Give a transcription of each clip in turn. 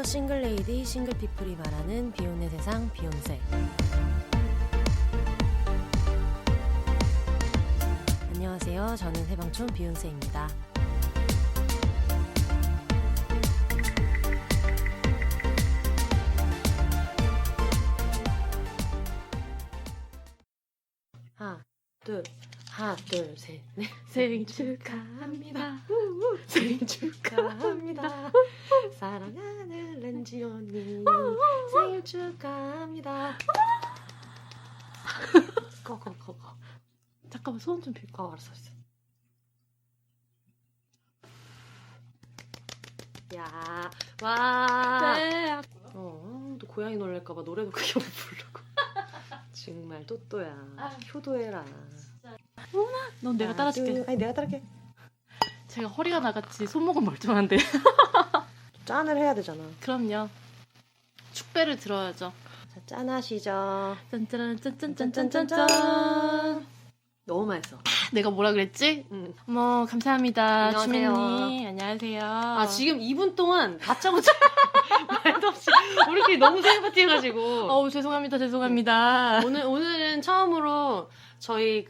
싱글레이디 싱글피플이 말하는 비혼의 세상 비욘세. 안녕하세요. 저는 해방촌 비욘세입니다. 하나 둘 셋 넷. 생일 축하합니다. 생일 축하합니다. 사랑하는 렌지 언니 생일 축하합니다. 꺼. 잠깐만 소원 좀 빌까? 알았어. 야, 와. 네. 또 고양이 놀랄까봐 노래도 크게 못 부르고. 정말 또또야. 효도해라. 넌 내가 따라줄게. 아니 내가 따라게. 제가 허리가 나갔지 손목은 멀쩡한데. 짠을 해야 되잖아. 그럼요. 축배를 들어야죠. 자, 짠하시죠. 짠짠짠짠짠짠짠. 너무 맛있어. 내가 뭐라 그랬지? 응. 어머 감사합니다. 안녕하세요. 주민님 안녕하세요. 지금 2분 동안 다짜고짜 말도 없이 우리끼리 너무 생일 파티 해가지고. 죄송합니다. 오늘은 처음으로 저희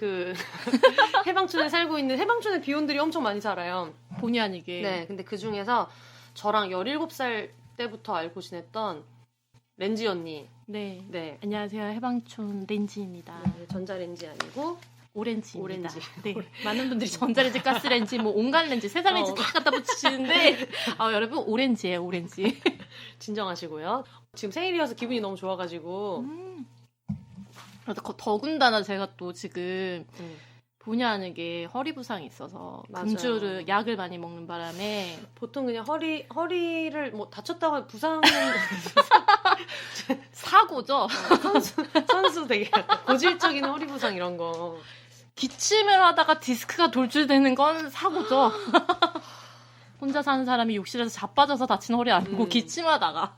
해방촌에 살고 있는 해방촌에 비혼들이 엄청 많이 살아요. 본의 아니게. 네, 근데 그 중에서 저랑 17살 때부터 알고 지냈던 렌지 언니. 네. 네. 안녕하세요. 해방촌 렌지입니다. 네, 전자레인지 아니고 오렌지입니다. 오렌지. 네. 많은 분들이 전자레인지, 가스레인지, 온갖 렌지, 세상 렌지 다 갖다 붙이시는데 여러분 오렌지예요, 오렌지. 진정하시고요. 지금 생일이어서 기분이 너무 좋아가지고. 더군다나 제가 또 지금 본의 아니게 허리 부상이 있어서 맞아요. 금주를 약을 많이 먹는 바람에 보통 그냥 허리를 뭐 다쳤다고 부상은 사고죠. 선수 되게 약간 고질적인 허리 부상 이런 거. 기침을 하다가 디스크가 돌출되는 건 사고죠. 혼자 사는 사람이 욕실에서 자빠져서 다친 허리 아니고 기침하다가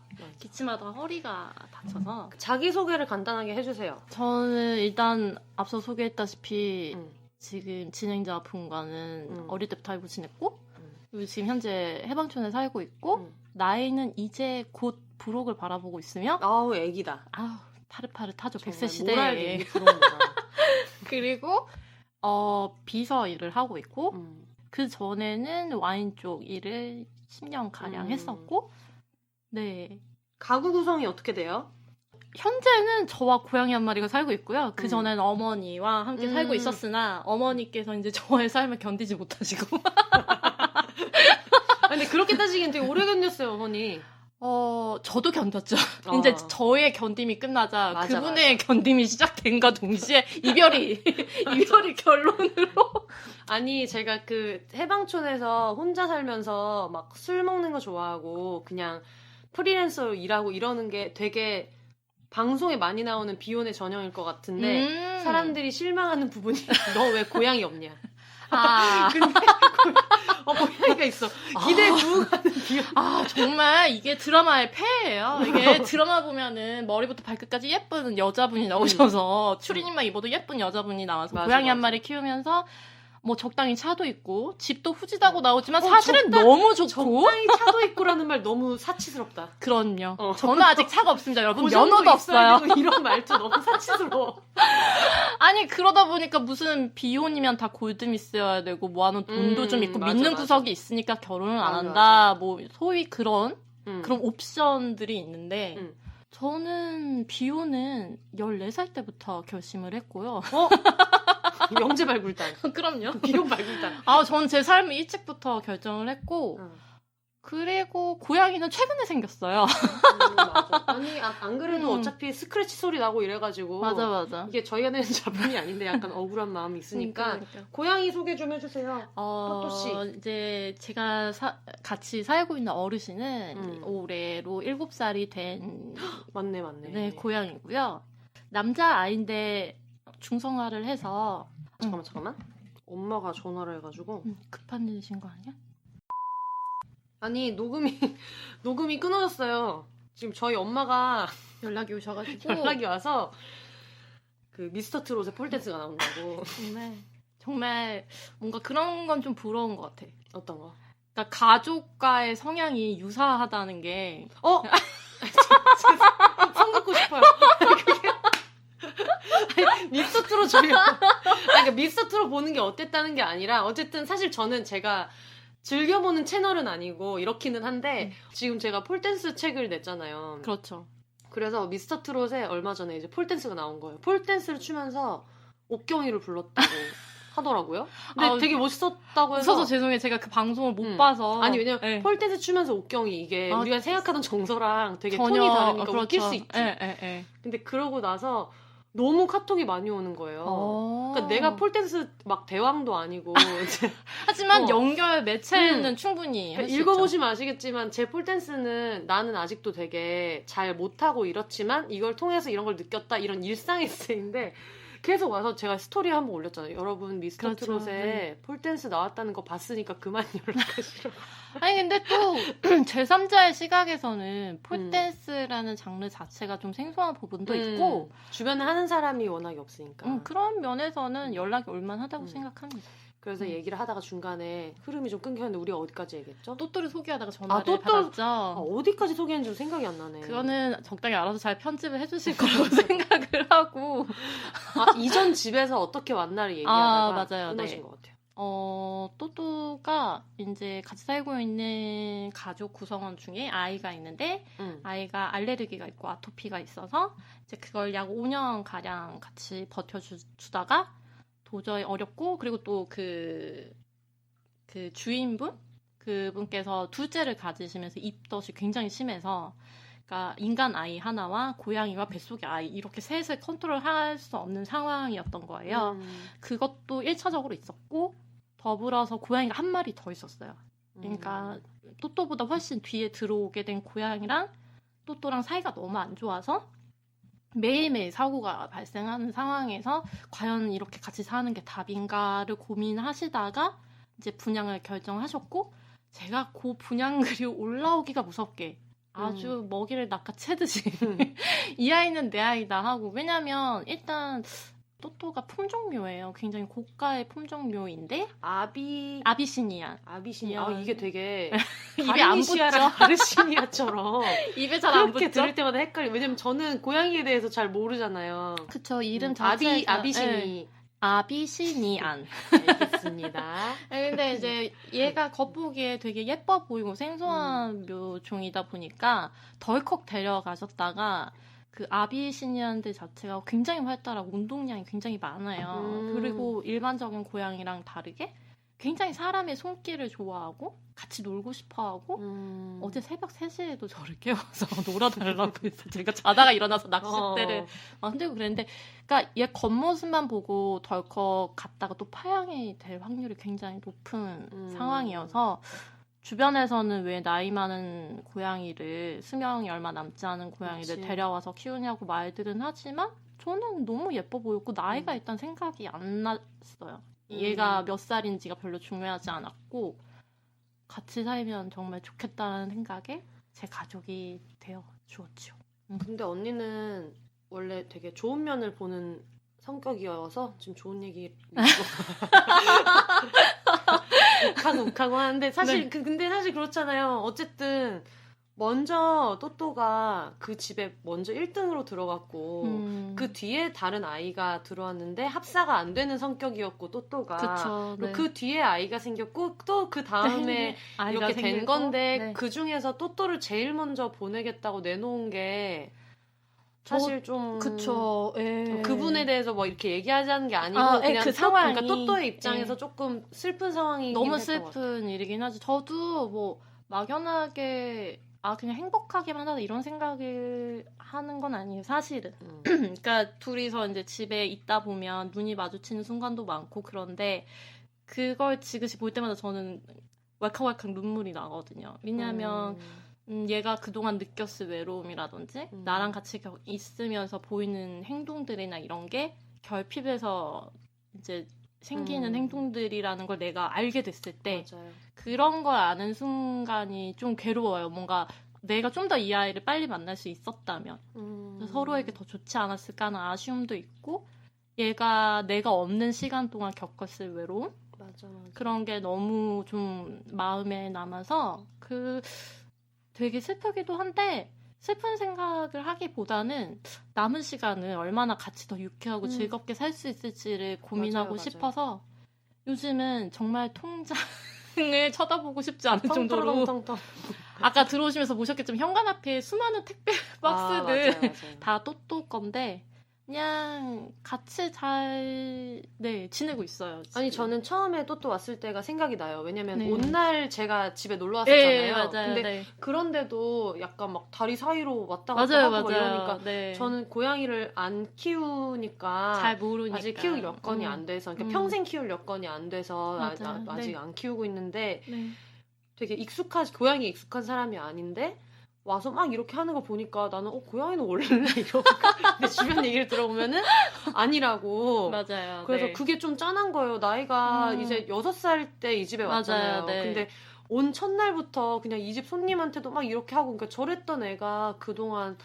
허리가 다쳐서. 자기소개를 간단하게 해주세요. 저는 일단 앞서 소개했다시피 지금 진행자 분과는 어릴 때부터 알고 지냈고 그리고 지금 현재 해방촌에 살고 있고 나이는 이제 곧 부록을 바라보고 있으며 아우 애기다. 파릇파릇하죠. 100세 모랄 시대에. 부러운 거다. 그리고 비서 일을 하고 있고 그 전에는 와인 쪽 일을 10년 가량 했었고 네. 가구 구성이 어떻게 돼요? 현재는 저와 고양이 한 마리가 살고 있고요. 그 전에는 어머니와 함께 살고 있었으나 어머니께서 이제 저의 삶을 견디지 못하시고. 근데 그렇게 따지기엔 되게 오래 견뎠어요, 어머니. 저도 견뎠죠. 이제 저의 견딤이 끝나자 맞아, 그분의 견딤이 시작된과 동시에 이별이 결론으로. 아니 제가 해방촌에서 혼자 살면서 막 술 먹는 거 좋아하고 그냥 프리랜서로 일하고 이러는 게 되게 방송에 많이 나오는 비혼의 전형일 것 같은데 사람들이 실망하는 부분이 너 왜 고양이 없냐? 근데 고양이가 있어. 기대에 부응하는 비혼. 정말 이게 드라마의 폐예요. 이게 드라마 보면은 머리부터 발끝까지 예쁜 여자분이 나오셔서 추리닝만 입어도 예쁜 여자분이 나와서 고양이 한 마리 키우면서 뭐 적당히 차도 있고 집도 후지다고 나오지만 사실은 너무 좋고 적당히 차도 있고라는 말 너무 사치스럽다. 그럼요. 저는 아직 차가 없습니다, 여러분. 면허도 면허도 없어요. 이런 말투 너무 사치스러워. 아니 그러다 보니까 무슨 비혼이면 다 골드미스여야 되고 모아놓은 돈도 좀 있고 믿는 구석이 있으니까 결혼을 안 한다. 뭐 소위 그런 옵션들이 있는데 저는 비혼은 14살 때부터 결심을 했고요. 영재 발굴단. 그럼요. 비혼 발굴단. 전 제 삶을 일찍부터 결정을 했고 그리고 고양이는 최근에 생겼어요. 맞아. 아니 안 그래도 어차피 스크래치 소리 나고 이래가지고 맞아. 이게 저희가 내는 자본이 아닌데 약간 억울한 마음이 있으니까 고양이 소개 좀 해주세요. 토토씨. 이제 제가 같이 살고 있는 어르신은 올해로 7살이 된 맞네. 네, 고양이고요. 남자 아이인데 중성화를 해서 잠깐만. 엄마가 전화를 해가지고 급한 일이신 거 아니야? 아니 녹음이 끊어졌어요. 지금 저희 엄마가 연락이 오셔가지고 연락이 와서 미스터 트롯의 폴댄스가 나온다고. 정말 뭔가 그런 건 좀 부러운 것 같아. 어떤 거? 그러니까 가족과의 성향이 유사하다는 게 손 긋고 싶어요. 미스터트롯 줘요. 그러니까 미스터트롯 보는 게 어땠다는 게 아니라 어쨌든 사실 저는 제가 즐겨보는 채널은 아니고 이렇기는 한데 지금 제가 폴댄스 책을 냈잖아요. 그렇죠. 그래서 미스터트롯에 얼마 전에 이제 폴댄스가 나온 거예요. 폴댄스를 추면서 옥경이를 불렀다고 하더라고요. 근데 되게 멋있었다고 해서. 웃어서 죄송해요. 제가 그 방송을 못 봐서. 아니 왜냐면 폴댄스 추면서 옥경이 이게 우리가 생각하던 정서랑 되게 전혀, 톤이 다르니까 그렇죠. 웃길 수 있지. 근데 그러고 나서 너무 카톡이 많이 오는 거예요. 그러니까 내가 폴댄스 막 대왕도 아니고. 하지만 연결 매체는 충분히 그러니까 읽어보시면 아시겠지만 제 폴댄스는 나는 아직도 되게 잘 못하고 이렇지만 이걸 통해서 이런 걸 느꼈다 이런 일상 에세이인데 계속 와서 제가 스토리에 한번 올렸잖아요. 여러분 미스터트롯에 폴댄스 나왔다는 거 봤으니까 그만 연락하시라고. 아니 근데 또 제3자의 시각에서는 폴댄스라는 장르 자체가 좀 생소한 부분도 있고 주변에 하는 사람이 워낙에 없으니까 그런 면에서는 연락이 올만하다고 생각합니다. 그래서 얘기를 하다가 중간에 흐름이 좀 끊겼는데 우리가 어디까지 얘기했죠? 또또를 소개하다가 전화를 받았죠. 어디까지 소개했는지 생각이 안 나네. 그거는 적당히 알아서 잘 편집을 해주실 거라고 생각을 하고 이전 집에서 어떻게 만나를 얘기하다가 맞아요. 끊어진 것 같아요. 또또가 이제 같이 살고 있는 가족 구성원 중에 아이가 있는데 아이가 알레르기가 있고 아토피가 있어서 이제 그걸 약 5년 가량 같이 버텨주다가 도저히 어렵고 그리고 또 그 주인분 그분께서 둘째를 가지시면서 입덧이 굉장히 심해서 그러니까 인간 아이 하나와 고양이와 뱃속의 아이 이렇게 셋을 컨트롤할 수 없는 상황이었던 거예요. 그것도 1차적으로 있었고 더불어서 고양이가 한 마리 더 있었어요. 그러니까 또또보다 훨씬 뒤에 들어오게 된 고양이랑 또또랑 사이가 너무 안 좋아서 매일매일 사고가 발생하는 상황에서 과연 이렇게 같이 사는 게 답인가를 고민하시다가 이제 분양을 결정하셨고 제가 그 분양글이 올라오기가 무섭게 아주 먹이를 낚아채듯이 이 아이는 내 아이다 하고 왜냐면 일단 또또가 품종묘예요. 굉장히 고가의 품종묘인데 아비시니안. 이게 되게 입에 안 붙죠. 가르시니아처럼 입에 잘 안 붙죠. 그렇게 들을 때마다 헷갈려. 왜냐면 저는 고양이에 대해서 잘 모르잖아요. 그쵸. 이름 자체가 아비시니. 아비시니안. 알겠습니다. 근데 이제 얘가 겉보기에 되게 예뻐 보이고 생소한 묘종이다 보니까 덜컥 데려가셨다가 그 아비시니안들 자체가 굉장히 활달하고 운동량이 굉장히 많아요. 그리고 일반적인 고양이랑 다르게 굉장히 사람의 손길을 좋아하고 같이 놀고 싶어하고 어제 새벽 3시에도 저를 깨워서 놀아달라고 해서 제가 자다가 일어나서 낚싯대를 막 흔들고 그랬는데 그러니까 얘 겉모습만 보고 덜컥 갔다가 또 파양이 될 확률이 굉장히 높은 상황이어서 주변에서는 왜 나이 많은 고양이를 수명이 얼마 남지 않은 고양이를 데려와서 키우냐고 말들은 하지만 저는 너무 예뻐 보였고 나이가 일단 생각이 안 났어요. 얘가 몇 살인지가 별로 중요하지 않았고 같이 살면 정말 좋겠다는 생각에 제 가족이 되어 주었죠. 근데 언니는 원래 되게 좋은 면을 보는 성격이어서 지금 좋은 얘기 욱하고 하는데 사실 근데 사실 그렇잖아요. 어쨌든 먼저 또또가 그 집에 먼저 1등으로 들어갔고 그 뒤에 다른 아이가 들어왔는데 합사가 안 되는 성격이었고 또또가 그쵸, 네. 그 뒤에 아이가 생겼고 또 그 다음에 이렇게 된 건데 그 중에서 또또를 제일 먼저 보내겠다고 내놓은 게 사실 좀 그쵸. 그분에 대해서 뭐 이렇게 얘기하자는 게 아니고 그냥 그 상황이 그러니까 또또의 입장에서 조금 슬픈 상황이 너무 슬픈 일이긴 하지. 저도 뭐 막연하게 그냥 행복하게만 하다 이런 생각을 하는 건 아니에요. 사실은. 그러니까 둘이서 이제 집에 있다 보면 눈이 마주치는 순간도 많고 그런데 그걸 지그시 볼 때마다 저는 왈칵왈칵 눈물이 나거든요. 왜냐하면 얘가 그동안 느꼈을 외로움이라든지 나랑 같이 있으면서 보이는 행동들이나 이런 게 결핍해서 이제 생기는 행동들이라는 걸 내가 알게 됐을 때 맞아요. 그런 걸 아는 순간이 좀 괴로워요. 뭔가 내가 좀 더 이 아이를 빨리 만날 수 있었다면 서로에게 더 좋지 않았을까 하는 아쉬움도 있고 얘가 내가 없는 시간 동안 겪었을 외로움 맞아요. 맞아. 그런 게 너무 좀 마음에 남아서 되게 슬프기도 한데 슬픈 생각을 하기보다는 남은 시간을 얼마나 같이 더 유쾌하고 즐겁게 살 수 있을지를 고민하고 맞아요. 싶어서 요즘은 정말 통장을 쳐다보고 싶지 않은 정도로 아까 들어오시면서 보셨겠지만 현관 앞에 수많은 택배 박스들 맞아요. 다 또또 건데 그냥 같이 잘 지내고 있어요. 지금. 아니 저는 처음에 또또 왔을 때가 생각이 나요. 왜냐면 네. 온 날 제가 집에 놀러 왔었잖아요. 네, 맞아요. 근데 네. 그런데도 약간 막 다리 사이로 왔다 갔다 하고 막 이러니까 네. 저는 고양이를 안 키우니까 잘 모르니까 아직 키울 여건이 안 돼서 그러니까 평생 키울 여건이 안 돼서 아직 네. 안 키우고 있는데 네. 되게 고양이에 익숙한 사람이 아닌데 와서 막 이렇게 하는 거 보니까 나는 고양이는 원래 이러고 근데 주변 얘기를 들어보면은 아니라고. 맞아요. 그래서 네. 그게 좀 짠한 거예요. 나이가 이제 6살 때 이 집에 왔잖아요. 네. 근데 온 첫날부터 그냥 이 집 손님한테도 막 이렇게 하고 그러니까 저랬던 애가 그동안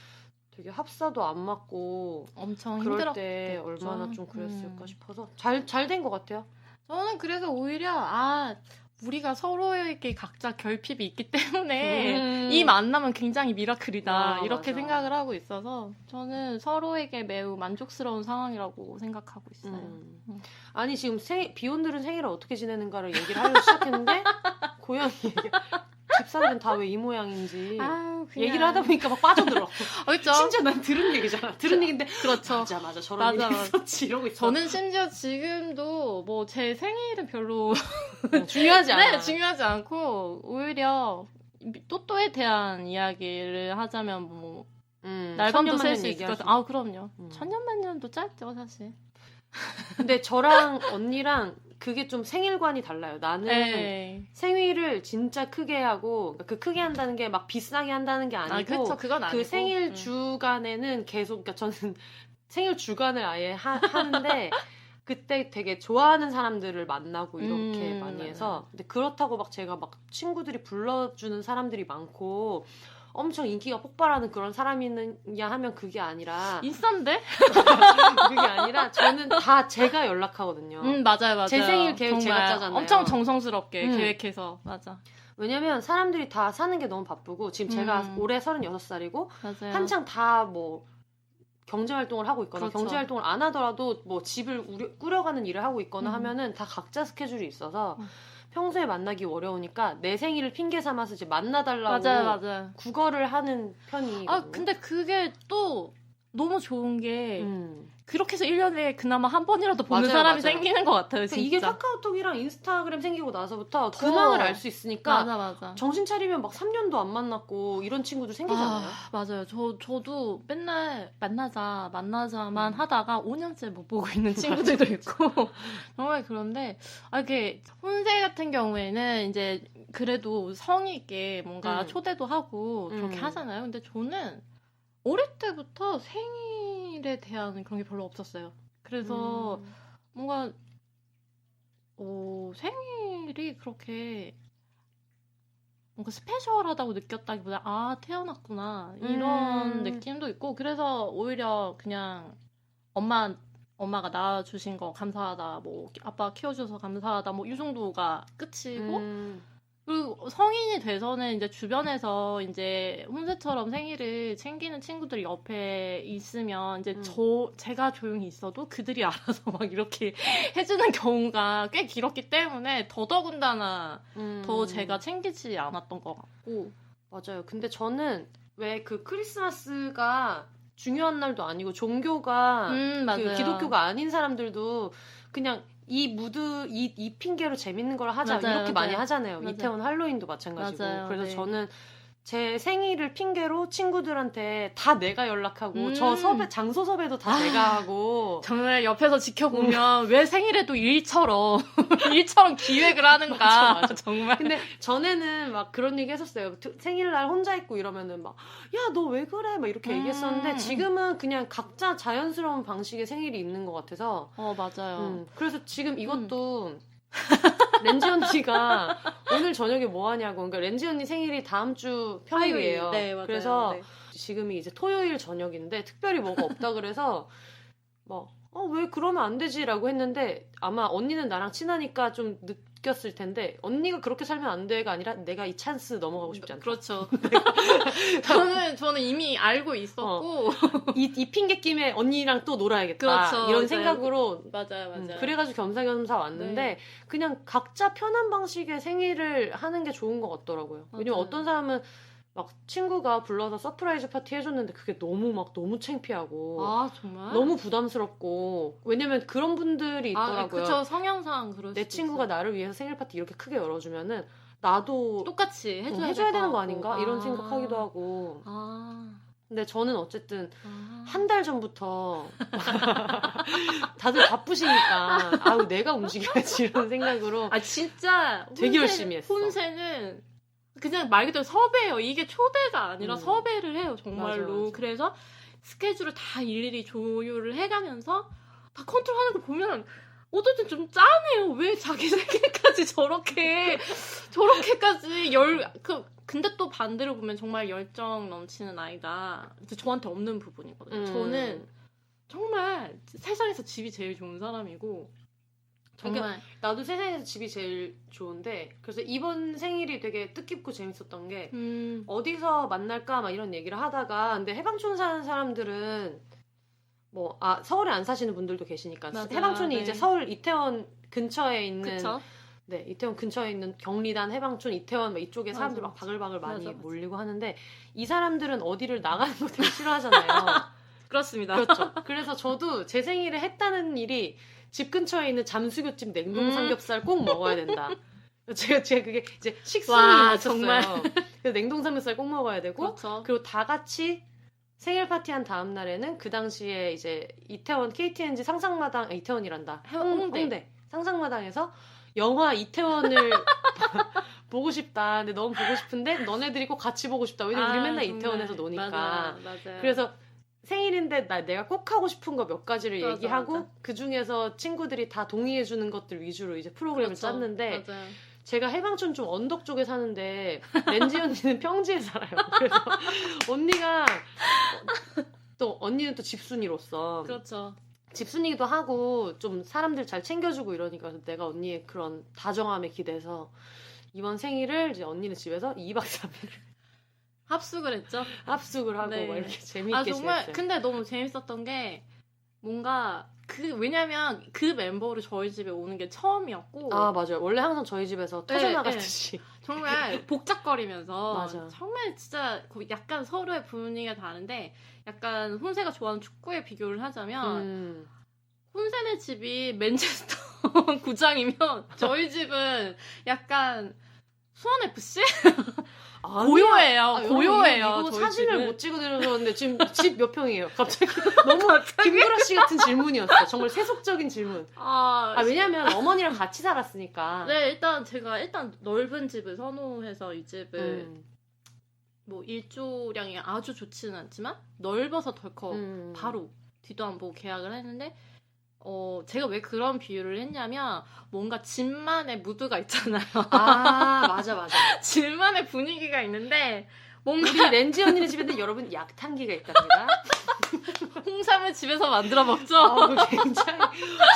되게 합사도 안 맞고 엄청 그럴 힘들었겠죠. 때 얼마나 좀 그랬을까 싶어서 잘 된 것 같아요. 저는 그래서 오히려 우리가 서로에게 각자 결핍이 있기 때문에 이 만남은 굉장히 미라클이다 이렇게 맞아. 생각을 하고 있어서 저는 서로에게 매우 만족스러운 상황이라고 생각하고 있어요. 아니 지금 비혼들은 생일을 어떻게 지내는가를 얘기를 하려고 시작했는데 고양이 집사들은 다 왜 이 모양인지 얘기를 하다 보니까 막 빠져들어. 그렇죠. 심지어 난 들은 얘기잖아. 들은 얘기인데 그렇죠. 맞아 저런 일이 있었지 이러고 있어. 저는 심지어 지금도 뭐 제 생일은 별로 중요하지 않아. 네, 중요하지 않고 오히려 또또에 대한 이야기를 하자면 뭐 날밤도 셀 수 있을 것 같아요. 그럼요. 천년만년도 짧죠 사실. 근데 저랑 언니랑 그게 좀 생일관이 달라요. 나는 생일을 진짜 크게 하고 그 크게 한다는 게 막 비싸게 한다는 게 아니고 그쵸, 그건 아니고. 그 생일 주간에는 계속 그러니까 저는 생일 주간을 아예 하는데 그때 되게 좋아하는 사람들을 만나고 이렇게 많이 해서 근데 그렇다고 막 제가 막 친구들이 불러주는 사람들이 많고 엄청 인기가 폭발하는 그런 사람이냐 하면 그게 아니라 인싼데? 그게 아니라 저는 다 제가 연락하거든요. 맞아요. 제 생일 계획 제가 짜잖아요. 엄청 정성스럽게 계획해서 맞아. 왜냐면 사람들이 다 사는 게 너무 바쁘고 지금 제가 올해 36살이고 맞아요. 한창 다 뭐 경제활동을 하고 있거나 그렇죠. 경제활동을 안 하더라도 뭐 집을 꾸려가는 일을 하고 있거나 하면은 다 각자 스케줄이 있어서 평소에 만나기 어려우니까 내 생일을 핑계 삼아서 이제 만나달라고 맞아요. 구걸을 하는 편이거든요. 근데 그게 또 너무 좋은 게 그렇게 해서 1년에 그나마 한 번이라도 보는 사람이 생기는 것 같아요. 진짜. 이게 카카오톡이랑 인스타그램 생기고 나서부터 근황을 알 수 있으니까 맞아. 정신 차리면 막 3년도 안 만났고 이런 친구들 생기잖아요. 맞아요. 저도 맨날 만나자만 하다가 5년째 못 보고 있는 친구들도 있고 정말 그런데 이게 혼세 같은 경우에는 이제 그래도 성의 있게 뭔가 초대도 하고 그렇게 하잖아요. 근데 저는 어릴 때부터 생일에 대한 그런 게 별로 없었어요. 그래서 뭔가 생일이 그렇게 뭔가 스페셜하다고 느꼈다기보다 태어났구나 이런 느낌도 있고 그래서 오히려 그냥 엄마가 낳아주신 거 감사하다 뭐 아빠 키워줘서 감사하다 뭐 이 정도가 끝이고 그리고 성인이 돼서는 이제 주변에서 이제 혼세처럼 생일을 챙기는 친구들이 옆에 있으면 이제 제가 조용히 있어도 그들이 알아서 막 이렇게 해주는 경우가 꽤 길었기 때문에 더더군다나 더 제가 챙기지 않았던 것 같고. 맞아요. 근데 저는 왜 그 크리스마스가 중요한 날도 아니고 종교가 그 기독교가 아닌 사람들도 그냥 이 핑계로 재밌는 걸 하자 이렇게 많이 하잖아요. 이태원 할로윈도 마찬가지고. 그래서 저는 제 생일을 핑계로 친구들한테 다 내가 연락하고 저 장소 섭외도 다 내가 하고 정말 옆에서 지켜보면 왜 생일에도 일처럼 기획을 하는가 맞아. 정말. 근데 전에는 막 그런 얘기 했었어요. 생일날 혼자 있고 이러면은 막 야 너 왜 그래 막 이렇게 얘기했었는데 지금은 그냥 각자 자연스러운 방식의 생일이 있는 것 같아서 맞아요. 그래서 지금 이것도 렌지 언니가 오늘 저녁에 뭐 하냐고. 그러니까 렌지 언니 생일이 다음 주 평일이에요. 네, 맞아요. 그래서 지금이 이제 토요일 저녁인데 특별히 뭐가 없다 그래서 뭐 왜 그러면 안 되지라고 했는데 아마 언니는 나랑 친하니까 좀 느꼈을 텐데 언니가 그렇게 살면 안 돼가 아니라 내가 이 찬스 넘어가고 싶지 않다. 그렇죠. 저는 이미 알고 있었고 이 핑계 김에 언니랑 또 놀아야겠다. 그렇죠. 이런 맞아요. 생각으로 맞아요. 그래가지고 겸사겸사 왔는데 네. 그냥 각자 편한 방식의 생일을 하는 게 좋은 것 같더라고요. 왜냐면 맞아요. 어떤 사람은 막 친구가 불러서 서프라이즈 파티 해줬는데 그게 너무 창피하고 아 정말? 너무 부담스럽고 왜냐면 그런 분들이 있더라고요. 그쵸. 성향상 그럴 내 수도 친구가 있어요. 나를 위해서 생일 파티 이렇게 크게 열어주면은 나도 똑같이 해줘야 되는 거 같고. 아닌가 이런 생각하기도 하고. 근데 저는 어쨌든 한 달 전부터 다들 바쁘시니까 아우 내가 움직여야지 이런 생각으로 진짜 되게 열심히 했어. 혼세는 그냥 말 그대로 섭외예요. 이게 초대가 아니라 섭외를 해요. 정말로. 맞아. 그래서 스케줄을 다 일일이 조율을 해가면서 다 컨트롤하는 거 보면 어쨌든 좀 짠해요. 왜 자기 생일까지 저렇게까지 근데 또 반대로 보면 정말 열정 넘치는 아이다. 저한테 없는 부분이거든요. 저는 정말 세상에서 집이 제일 좋은 사람이고 정말 그러니까 나도 세상에서 집이 제일 좋은데 그래서 이번 생일이 되게 뜻깊고 재밌었던 게 어디서 만날까 막 이런 얘기를 하다가 근데 해방촌 사는 사람들은 서울에 안 사시는 분들도 계시니까 맞아요. 해방촌이 네. 이제 서울 이태원 근처에 있는 그쵸? 네, 이태원 근처에 있는 경리단, 해방촌, 이태원 막 이쪽에 사람들 막 맞아. 바글바글 많이 맞아. 몰리고 하는데 이 사람들은 어디를 나가는 거 되게 싫어하잖아요. 그렇습니다. 그렇죠. 그래서 저도 제 생일에 했다는 일이 집 근처에 있는 잠수교집 냉동 삼겹살 꼭 먹어야 된다. 제가 그게 이제 식순이 와, 있었어요. 정말. 그래서 냉동 삼겹살 꼭 먹어야 되고 그렇죠. 그리고 다 같이 생일 파티한 다음 날에는 그 당시에 이제 이태원 KTNG 상상마당 이태원이란다. 홍대 상상마당에서 영화 이태원을 보고 싶다. 근데 너무 보고 싶은데 너네들이 꼭 같이 보고 싶다. 왜냐면 우리 맨날 정말. 이태원에서 노니까. 맞아요. 그래서 생일인데 내가 꼭 하고 싶은 거 몇 가지를 맞아, 얘기하고 맞아. 그 중에서 친구들이 다 동의해 주는 것들 위주로 이제 프로그램을 그렇죠. 짰는데 맞아요. 제가 해방촌 좀 언덕 쪽에 사는데 렌지 언니는 평지에 살아요. 그래서 언니가 또 언니는 또 집순이로서 그렇죠. 집순이기도 하고 좀 사람들 잘 챙겨주고 이러니까 내가 언니의 그런 다정함에 기대서 이번 생일을 이제 언니네 집에서 2박 3일 합숙을 했죠. 합숙을 하고 네. 막 이렇게 재미있게 정말 지냈어요. 근데 너무 재밌었던 게 뭔가 왜냐면 그 멤버로 저희 집에 오는 게 처음이었고 맞아요. 원래 항상 저희 집에서 터져나갔듯이 정말 복잡거리면서 맞아. 정말 진짜 약간 서로의 분위기가 다른데 약간 혼세가 좋아하는 축구에 비교를 하자면 혼세네 집이 맨체스터 구장이면 저희 집은 약간 수원FC? 고요해요. 고요해요. 이거 저희 사진을 집은. 못 찍어드렸는데 지금 집 몇 평이에요? 갑자기 너무 김구라 씨 같은 질문이었어. 정말 세속적인 질문. 왜냐면 어머니랑 같이 살았으니까. 네, 제가 넓은 집을 선호해서 이 집을 뭐 일조량이 아주 좋지는 않지만 넓어서 덜컥 바로 뒤도 안 보고 계약을 했는데 제가 왜 그런 비유를 했냐면 뭔가 집만의 무드가 있잖아요. 맞아. 집만의 분위기가 있는데 뭔가 우리 렌지 언니네 집에는 여러분 약탕기가 있답니다. 홍삼을 집에서 만들어 먹죠. 굉장히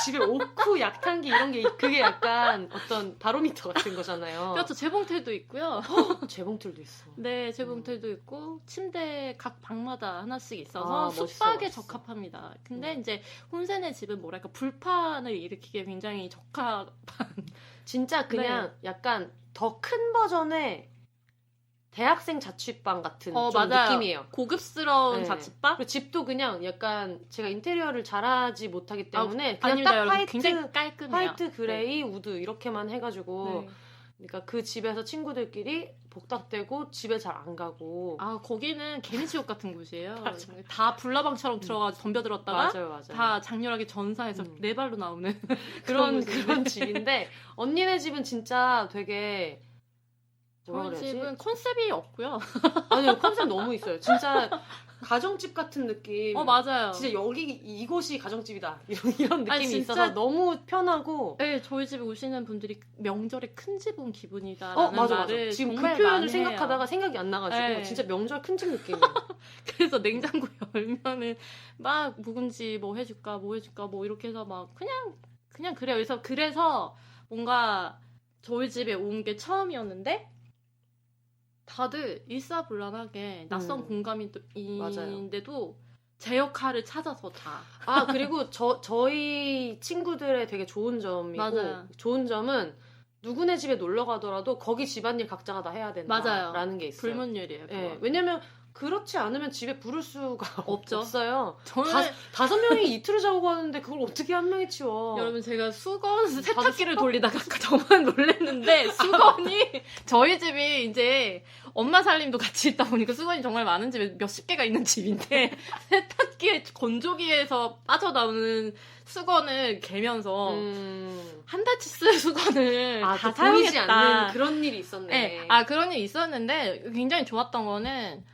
집에 옥후 약탕기 이런 게 그게 약간 어떤 바로미터 같은 거잖아요. 그렇죠. 재봉틀도 있고요. 재봉틀도 있어. 네, 재봉틀도 있고 침대 각 방마다 하나씩 있어서 멋있어, 숙박에 멋있어. 적합합니다. 근데 이제 혼세네 집은 뭐랄까 불판을 일으키기에 굉장히 적합한 진짜 그냥 약간 더 큰 버전의 대학생 자취방 같은 좀 맞아요. 느낌이에요. 고급스러운 네. 자취방? 그리고 집도 그냥 약간 제가 인테리어를 잘하지 못하기 때문에 그냥 아닙니다, 딱 여러분. 굉장히 깔끔해요. 화이트, 그레이, 우드 이렇게만 해가지고 네. 그러니까 그 집에서 친구들끼리 복닥대고 집에 잘 안 가고 거기는 개미지옥 같은 곳이에요. 다 불나방처럼 들어가서 덤벼들었다가 맞아요. 다 장렬하게 전사해서 네 발로 나오는 그런 집인데 언니네 집은 진짜 되게 저희 집은 컨셉이 없고요. 아니요, 컨셉 너무 있어요. 진짜 가정집 같은 느낌. 맞아요. 진짜 이곳이 가정집이다. 이런 느낌이 있어서 너무 편하고. 네, 저희 집에 오시는 분들이 명절에 큰 집 온 기분이다라는 맞아. 말을 지금 그 정말 표현을 생각하다가 생각이 안 나가지고 네. 진짜 명절 큰 집 느낌이에요. 그래서 냉장고 열면은 막 묵은지 뭐 해줄까 뭐 이렇게 해서 막 그냥 그래요. 그래서 뭔가 저희 집에 온 게 처음이었는데 다들 일사불란하게 낯선 공간인데도 제 역할을 찾아서 다. 그리고 저희 친구들의 되게 좋은 점이고 맞아요. 좋은 점은 누구네 집에 놀러 가더라도 거기 집안일 각자가 다 해야 된다라는 게 있어요. 불문율이에요. 네, 왜냐면 그렇지 않으면 집에 부를 수가 없어요. 저는 5명이 이틀을 자고 가는데 그걸 어떻게 한 명이 치워? 여러분 제가 수건 세탁기를 돌리다가 정말 놀랐는데 수건이 저희 집이 이제 엄마 살림도 같이 있다 보니까 수건이 정말 많은 집에 몇십 개가 있는 집인데 세탁기에 건조기에서 빠져나오는 수건을 개면서 한 달치 쓸 수건을 다 보이지 사용했다. 않는 그런 일이 있었네. 네. 그런 일이 있었는데 굉장히 좋았던 거는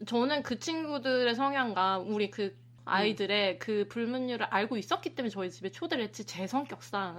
저는 그 친구들의 성향과 우리 그 아이들의 그 불문율을 알고 있었기 때문에 저희 집에 초대를 했지 제 성격상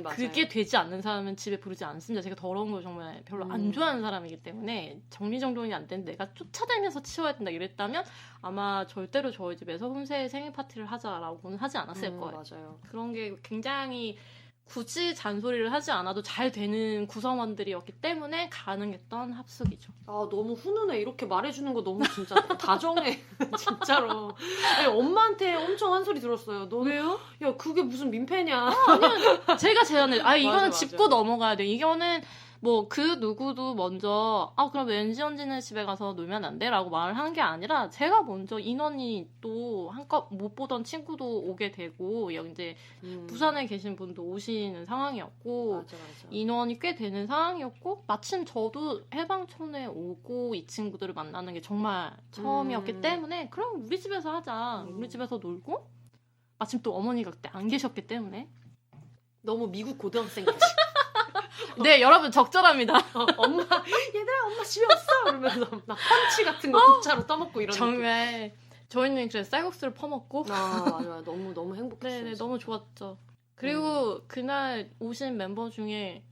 맞아요. 그게 되지 않는 사람은 집에 부르지 않습니다. 제가 더러운 걸 정말 별로 안 좋아하는 사람이기 때문에 정리정돈이 안 되는데 내가 쫓아다니면서 치워야 된다 이랬다면 아마 절대로 저희 집에서 혼세 생일 파티를 하자라고는 하지 않았을 거예요. 맞아요. 그런 게 굉장히 굳이 잔소리를 하지 않아도 잘 되는 구성원들이었기 때문에 가능했던 합숙이죠. 너무 훈훈해. 이렇게 말해주는 거 너무 진짜 다정해. 진짜로. 아니, 엄마한테 엄청 한 소리 들었어요. 너 왜요? 야, 그게 무슨 민폐냐. 아니요. 제가 제안을 이거는 맞아. 짚고 넘어가야 돼. 이거는 뭐 그 누구도 먼저 그럼 왠지 언니네 집에 가서 놀면 안 돼? 라고 말을 하는 게 아니라 제가 먼저 인원이 또 한껏 못 보던 친구도 오게 되고 이제 부산에 계신 분도 오시는 상황이었고 맞아. 인원이 꽤 되는 상황이었고 마침 저도 해방촌에 오고 이 친구들을 만나는 게 정말 처음이었기 때문에 그럼 우리 집에서 하자. 우리 집에서 놀고 마침 또 어머니가 그때 안 계셨기 때문에 너무 미국 고등학생 같이. 네, 여러분 적절합니다. 엄마 집에 없어. 그러면서 나 펀치 같은 거 국차로 떠먹고 이런 정말 저희는 그래서 쌀국수를 퍼먹고 맞아. 너무 행복했어요. 네, 너무 좋았죠. 그리고 그날 오신 멤버 중에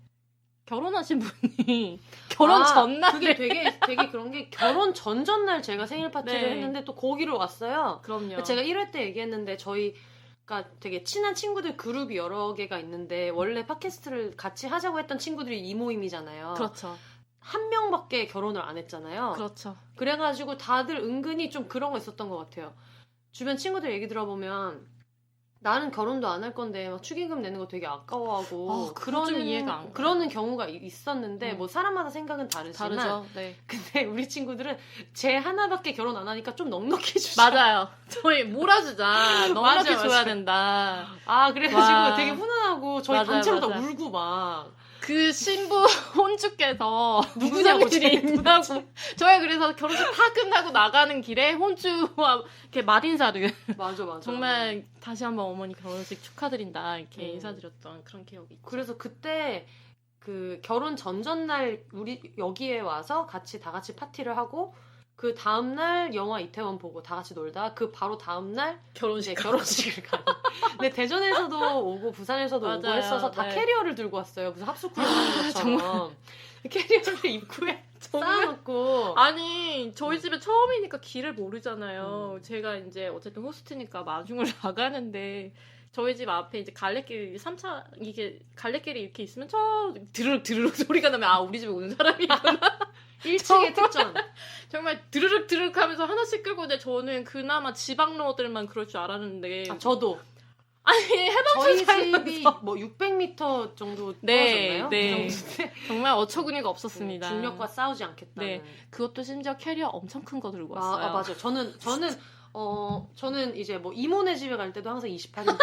결혼하신 분이 결혼 전날 그게 되게 그런 게 결혼 전날 제가 생일 파티를 네. 했는데 또 거기로 왔어요. 그럼요. 제가 1회 때 얘기했는데 저희가 되게 친한 친구들 그룹이 여러 개가 있는데 원래 팟캐스트를 같이 하자고 했던 친구들이 이 모임이잖아요. 그렇죠. 한 명밖에 결혼을 안 했잖아요. 그렇죠. 그래가지고 다들 은근히 좀 그런 거 있었던 것 같아요. 주변 친구들 얘기 들어보면 나는 결혼도 안 할 건데 막 축의금 내는 거 되게 아까워하고 좀 이해가 안 가요. 그러는 경우가 있었는데 뭐 사람마다 생각은 다르지만 다르죠. 네. 근데 우리 친구들은 쟤 하나밖에 결혼 안 하니까 좀 넉넉히 주자. 맞아요. 저희 몰아주자. 넉넉히 맞아. 줘야 된다. 그래가지고 되게 훈훈하고 저희 맞아요, 단체로 다 맞아요. 울고 막. 그 신부 혼주께서 누구냐고 무슨 일이 있냐고 저희 그래서 결혼식 다 끝나고 나가는 길에 혼주와 이렇게 말인사를 맞아. 정말 다시 한번 어머니 결혼식 축하드린다 이렇게 인사드렸던 그런 기억이 있죠. 그래서 그때 그 결혼 전날 우리 여기에 와서 다 같이 파티를 하고 그 다음날 영화 이태원 보고 다 같이 놀다 그 바로 다음날 결혼식을 가는. 근데 대전에서도 오고 부산에서도 오고 맞아요. 했어서 다 네. 캐리어를 들고 왔어요. 무슨 합숙훈련 하는 것처럼. 캐리어를 입구에 쌓아놓고. 아니 저희 집에 처음이니까 길을 모르잖아요. 제가 이제 어쨌든 호스트니까 마중을 나가는데 저희 집 앞에 이제 갈래길 3차 이게 갈래길이 이렇게 있으면 저 드르륵 소리가 나면 우리 집에 오는 사람이구나. 1층의 특전. 정말 드르륵 하면서 하나씩 끌고 근데 저는 그나마 지방로들만 그럴 줄 알았는데 저도. 아니 해방촌 저희 살면서 집이 뭐 600m 정도 네, 떨어졌나요? 네. 그 정도인데 정말 어처구니가 없었습니다. 중력과 싸우지 않겠다는. 네, 그것도 심지어 캐리어 엄청 큰 거 들고 왔어요. 맞아. 저는 이제 뭐 이모네 집에 갈 때도 항상 28인치.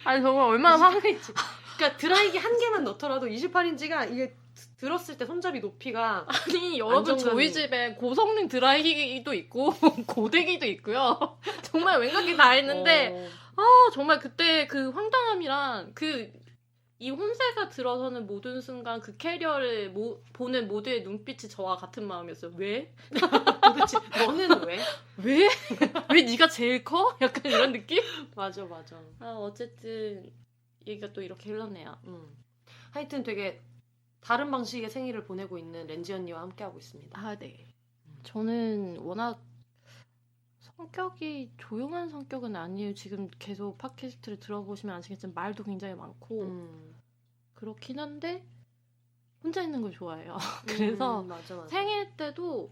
아니 정말 얼마나 28인치. 그러니까 드라이기 한 개만 넣더라도 28인치가 이게 들었을 때 손잡이 높이가 아니 여러분 저희 집에 고성능 드라이기도 있고 고데기도 있고요. 정말 웬걸 게 다 했는데 정말 그때 그 황당함이랑 그 이 혼세가 들어서는 모든 순간 그 캐리어를 보는 모두의 눈빛이 저와 같은 마음이었어요. 왜? 도대체 너는 왜? 왜? 왜 네가 제일 커? 약간 이런 느낌? 맞아. 어쨌든 얘기가 또 이렇게 흘렀네요. 하여튼 되게 다른 방식의 생일을 보내고 있는 렌지 언니와 함께하고 있습니다. 아, 네. 저는 워낙 성격이 조용한 성격은 아니에요. 지금 계속 팟캐스트를 들어보시면 아시겠지만 말도 굉장히 많고 그렇긴 한데 혼자 있는 걸 좋아해요. 그래서 맞아. 생일 때도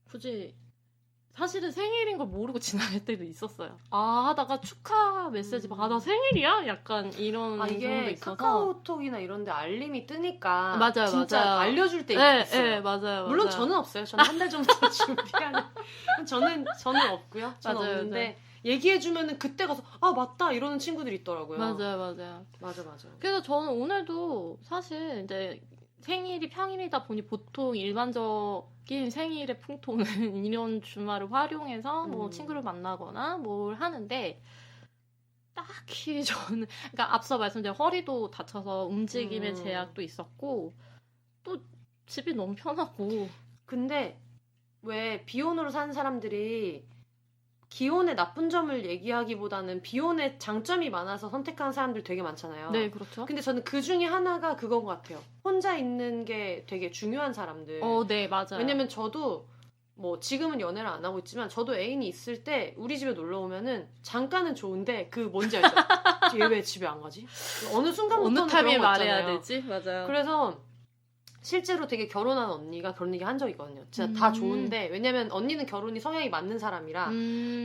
굳이 사실은 생일인 걸 모르고 지나갈 때도 있었어요. 하다가 축하 메시지 나 생일이야? 약간 이런 경우도 이게 있어서. 카카오톡이나 이런 데 알림이 뜨니까 맞아요, 진짜 맞아요. 알려줄 때 네, 있어요. 네, 맞아요. 물론 저는 없어요. 저는 한 달 정도 준비하는. 저는 없고요. 저는 맞아요, 없는데 얘기해주면은 그때 가서 맞다 이러는 친구들이 있더라고요. 맞아요. 맞아. 그래서 저는 오늘도 사실 이제 생일이 평일이다 보니 보통 일반적인 생일의 풍토는 이런 주말을 활용해서 뭐 친구를 만나거나 뭘 하는데 딱히 저는 그러니까 앞서 말씀드린 허리도 다쳐서 움직임의 제약도 있었고 또 집이 너무 편하고 근데 왜 비혼으로 사는 사람들이 기혼의 나쁜 점을 얘기하기보다는 비혼의 장점이 많아서 선택하는 사람들 되게 많잖아요. 네, 그렇죠. 근데 저는 그 중에 하나가 그건 것 같아요. 혼자 있는 게 되게 중요한 사람들. 네, 맞아요. 왜냐면 저도 뭐 지금은 연애를 안 하고 있지만 저도 애인이 있을 때 우리 집에 놀러 오면은 잠깐은 좋은데 그 뭔지 알죠? 얘 왜 집에 안 가지? 어느 순간부터는 어느 타임에 그런 거 말해야 있잖아요. 되지? 맞아요. 그래서 실제로 되게 결혼한 언니가 그런 얘기 한 적이 있거든요. 진짜 다 좋은데 왜냐면 언니는 결혼이 성향이 맞는 사람이라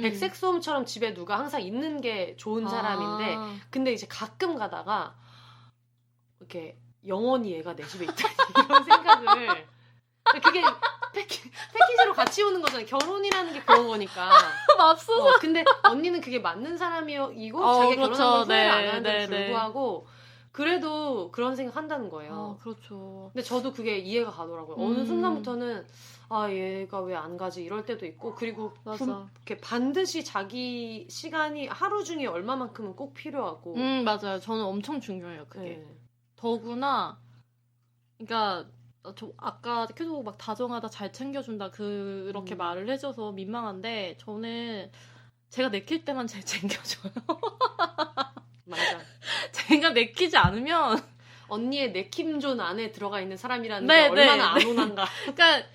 백색 소음처럼 집에 누가 항상 있는 게 좋은 사람인데 근데 이제 가끔 가다가 이렇게 영원히 얘가 내 집에 있다니 이런 생각을 그게 패키지로 같이 오는 거잖아요. 결혼이라는 게 그런 거니까. 맙소사. 근데 언니는 그게 맞는 사람이고 자기가 그렇죠. 결혼한 걸 후회를 네, 안 하는데 네, 불구하고 그래도 그런 생각 한다는 거예요. 그렇죠. 근데 저도 그게 이해가 가더라고요. 어느 순간부터는 얘가 왜 안 가지 이럴 때도 있고 그리고 이렇게 반드시 자기 시간이 하루 중에 얼마만큼은 꼭 필요하고. 맞아요. 저는 엄청 중요해요. 그게. 네. 더구나 그러니까 저 아까 계속 막 다정하다 잘 챙겨준다 그렇게 말을 해줘서 민망한데 저는 제가 내킬 때만 잘 챙겨줘요. 맞아. 제가 내키지 않으면 언니의 내킴존 안에 들어가 있는 사람이라는 게 얼마나 안 온한가. 그러니까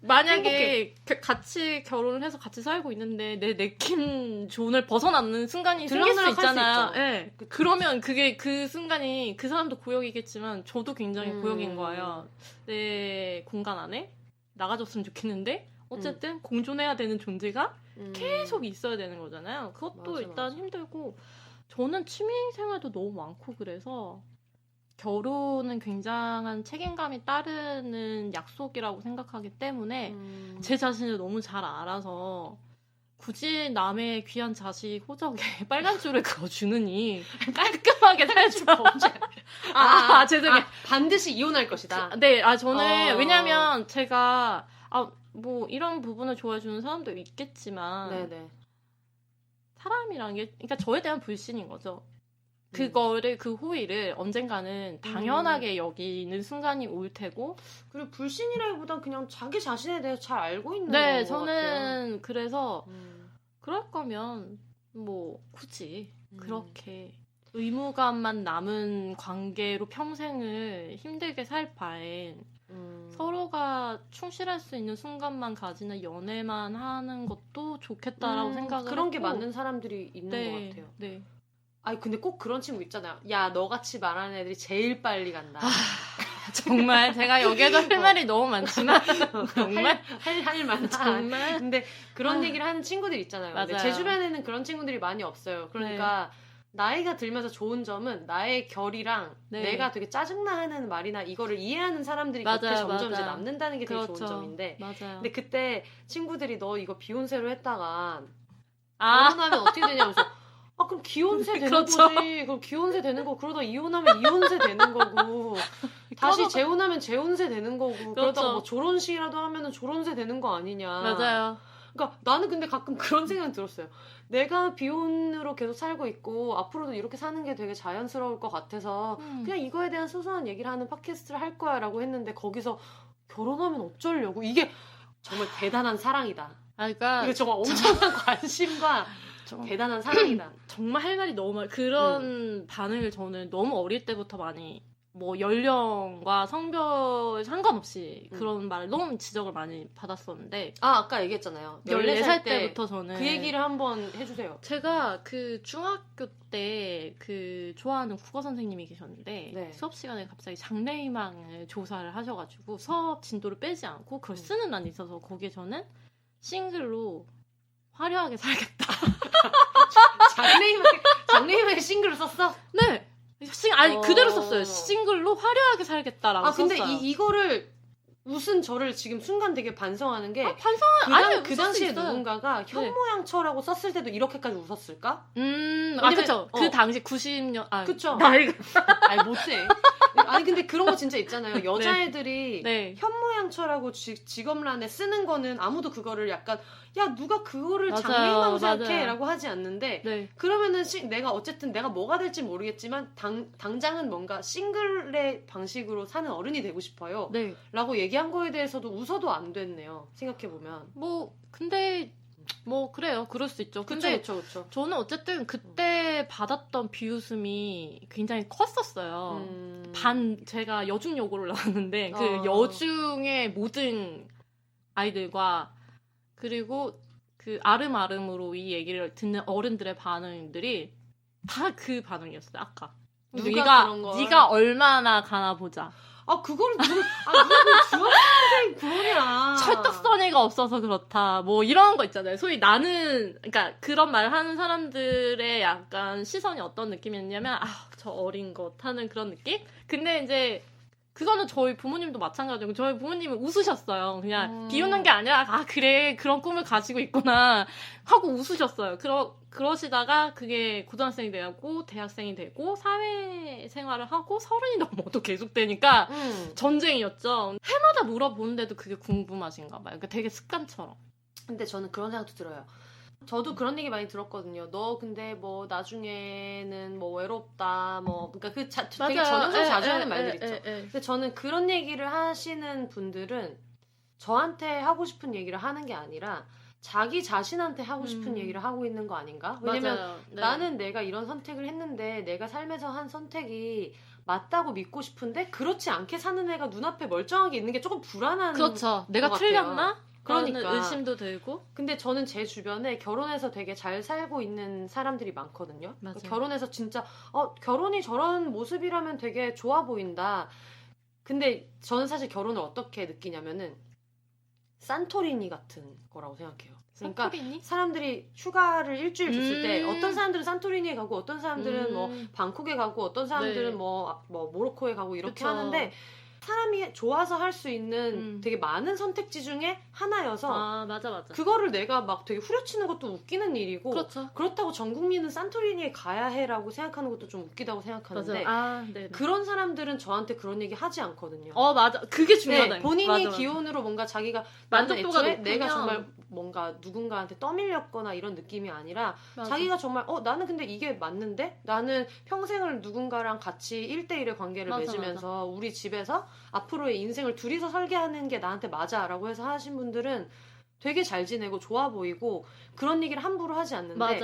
만약에 같이 결혼을 해서 같이 살고 있는데 내 내킴 존을 벗어나는 순간이 생길 수 있잖아요. 네. 그러면 그게 그 순간이 그 사람도 고역이겠지만 저도 굉장히 고역인 거예요. 내 공간 안에 나가줬으면 좋겠는데 어쨌든 공존해야 되는 존재가 계속 있어야 되는 거잖아요. 그것도 일단 힘들고 저는 취미생활도 너무 많고 그래서 결혼은 굉장한 책임감이 따르는 약속이라고 생각하기 때문에 제 자신을 너무 잘 알아서 굳이 남의 귀한 자식 호적에 빨간 줄을 그어주느니 깔끔하게 살죠. 죄송해요. 반드시 이혼할 것이다. 네, 저는 왜냐면 제가 뭐 이런 부분을 좋아해주는 사람도 있겠지만 네네. 사람이란 게 그러니까 저에 대한 불신인 거죠. 그거를 그 호의를 언젠가는 당연하게 여기는 순간이 올 테고 그리고 불신이라기보단 그냥 자기 자신에 대해서 잘 알고 있는 네, 것 같아요. 저는 그래서 그럴 거면 뭐 굳이 그렇게 의무감만 남은 관계로 평생을 힘들게 살 바엔 서로가 충실할 수 있는 순간만 가지는 연애만 하는 것도 좋겠다라고 생각을 그런 했고 게 맞는 사람들이 있는 것 같아요. 네. 근데 꼭 그런 친구 있잖아요. 야, 너같이 말하는 애들이 제일 빨리 간다. 정말 제가 여기에도 할 말이 너무 많지만 정말 할 만한. 정말. 근데 그런 얘기를 하는 친구들 있잖아요. 근데 제 주변에는 그런 친구들이 많이 없어요. 그러니까 나이가 들면서 좋은 점은 나의 결이랑 내가 되게 짜증나 하는 말이나 이거를 이해하는 사람들이 곁에 점점 이제 남는다는 게 되게 좋은 점인데 근데 그때 친구들이 너 이거 비혼세로 했다가 결혼하면 어떻게 되냐면서 그럼 기혼세 되는 거지. 그럼 기혼세 되는 거고 그러다 이혼하면 이혼세 되는 거고 다시 재혼하면 재혼세 되는 거고 그러다가 뭐 졸혼식이라도 하면은 졸혼세 되는 거 아니냐. 맞아요. 그러니까 나는 근데 가끔 그런 생각이 들었어요. 내가 비혼으로 계속 살고 있고 앞으로도 이렇게 사는 게 되게 자연스러울 것 같아서 그냥 이거에 대한 소소한 얘기를 하는 팟캐스트를 할 거야 라고 했는데 거기서 결혼하면 어쩌려고. 이게 정말 대단한 사랑이다. 그러니까 이거 정말 엄청난 관심과 대단한 사랑이다. 정말 할 말이 너무 많아요. 그런 반응을 저는 너무 어릴 때부터 많이 뭐 연령과 성별 상관없이 그런 말을 너무 지적을 많이 받았었는데 아까 얘기했잖아요. 14살 때부터 저는 그 얘기를 한번 해주세요. 제가 그 중학교 때 그 좋아하는 국어 선생님이 계셨는데 네. 수업 시간에 갑자기 장래희망을 조사를 하셔가지고 수업 진도를 빼지 않고 그걸 쓰는 난이 있어서 거기에 저는 싱글로 화려하게 살겠다. 장래희망의 싱글을 썼어? 네. 그대로 썼어요. 싱글로 화려하게 살겠다라고 근데 썼어요. 이거를 무슨 저를 지금 순간 되게 반성하는 게 그 당시에 누군가가 현모양처라고 썼을 때도 이렇게까지 웃었을까? 그쵸. 그 당시 90년 그쵸. 나이가 못해. 아니 근데 그런 거 진짜 있잖아요. 여자애들이 현모양처라고 직업란에 쓰는 거는 아무도 그거를 약간 야 누가 그거를 장래희망 생각해라고 하지 않는데 그러면은 내가 어쨌든 내가 뭐가 될지 모르겠지만 당장은 뭔가 싱글의 방식으로 사는 어른이 되고 싶어요. 라고 얘기한 거에 대해서도 웃어도 안 됐네요. 생각해보면. 근데 그래요. 그럴 수 있죠. 근데 그쵸. 저는 어쨌든 그때 받았던 비웃음이 굉장히 컸었어요. 제가 여중여고를 나왔는데 그 여중의 모든 아이들과 그리고 그 아름아름으로 이 얘기를 듣는 어른들의 반응들이 다 그 반응이었어요. 아까. 네가 얼마나 가나 보자. 그거를 누가 중학생 그러냐. 철딱서니가 없어서 그렇다. 뭐 이런 거 있잖아요. 소위 나는 그러니까 그런 말 하는 사람들의 약간 시선이 어떤 느낌이었냐면 저 어린 것 하는 그런 느낌? 근데 이제 그거는 저희 부모님도 마찬가지고 저희 부모님은 웃으셨어요. 그냥 비웃는 게 아니라 그래 그런 꿈을 가지고 있구나 하고 웃으셨어요. 그러시다가 그게 고등학생이 되고 대학생이 되고 사회생활을 하고 30이 넘어도 계속되니까 전쟁이었죠. 해마다 물어보는데도 그게 궁금하신가 봐요. 그러니까 되게 습관처럼. 근데 저는 그런 생각도 들어요. 저도 그런 얘기 많이 들었거든요. 너 근데 뭐 나중에는 뭐 외롭다 그러니까 되게 전형적으로 자주 하는 말들 있죠. 근데 저는 그런 얘기를 하시는 분들은 저한테 하고 싶은 얘기를 하는 게 아니라 자기 자신한테 하고 싶은 얘기를 하고 있는 거 아닌가? 왜냐면 나는 내가 이런 선택을 했는데 내가 삶에서 한 선택이 맞다고 믿고 싶은데 그렇지 않게 사는 애가 눈앞에 멀쩡하게 있는 게 조금 불안한 그렇죠. 내가 틀렸나? 그러니까 의심도 들고. 근데 저는 제 주변에 결혼해서 되게 잘 살고 있는 사람들이 많거든요. 결혼해서 진짜 결혼이 저런 모습이라면 되게 좋아 보인다. 근데 저는 사실 결혼을 어떻게 느끼냐면은 산토리니 같은 거라고 생각해요. 그러니까 산토리니? 사람들이 휴가를 일주일 줬을 때 어떤 사람들은 산토리니에 가고 어떤 사람들은 뭐 방콕에 가고 어떤 사람들은 뭐 모로코에 가고 이렇게 하는데 사람이 좋아서 할 수 있는 되게 많은 선택지 중에 하나여서 맞아. 그거를 내가 막 되게 후려치는 것도 웃기는 일이고 그렇다고 전 국민은 산토리니에 가야 해라고 생각하는 것도 좀 웃기다고 생각하는데 그런 사람들은 저한테 그런 얘기 하지 않거든요. 맞아. 그게 중요하다. 본인이 기혼으로 뭔가 자기가 만족도가 높으면 내가 정말 뭔가 누군가한테 떠밀렸거나 이런 느낌이 아니라 자기가 정말 나는 근데 이게 맞는데? 나는 평생을 누군가랑 같이 1대1의 관계를 맺으면서 우리 집에서 앞으로의 인생을 둘이서 설계하는 게 나한테 맞아 라고 해서 하신 분들은 되게 잘 지내고 좋아 보이고 그런 얘기를 함부로 하지 않는데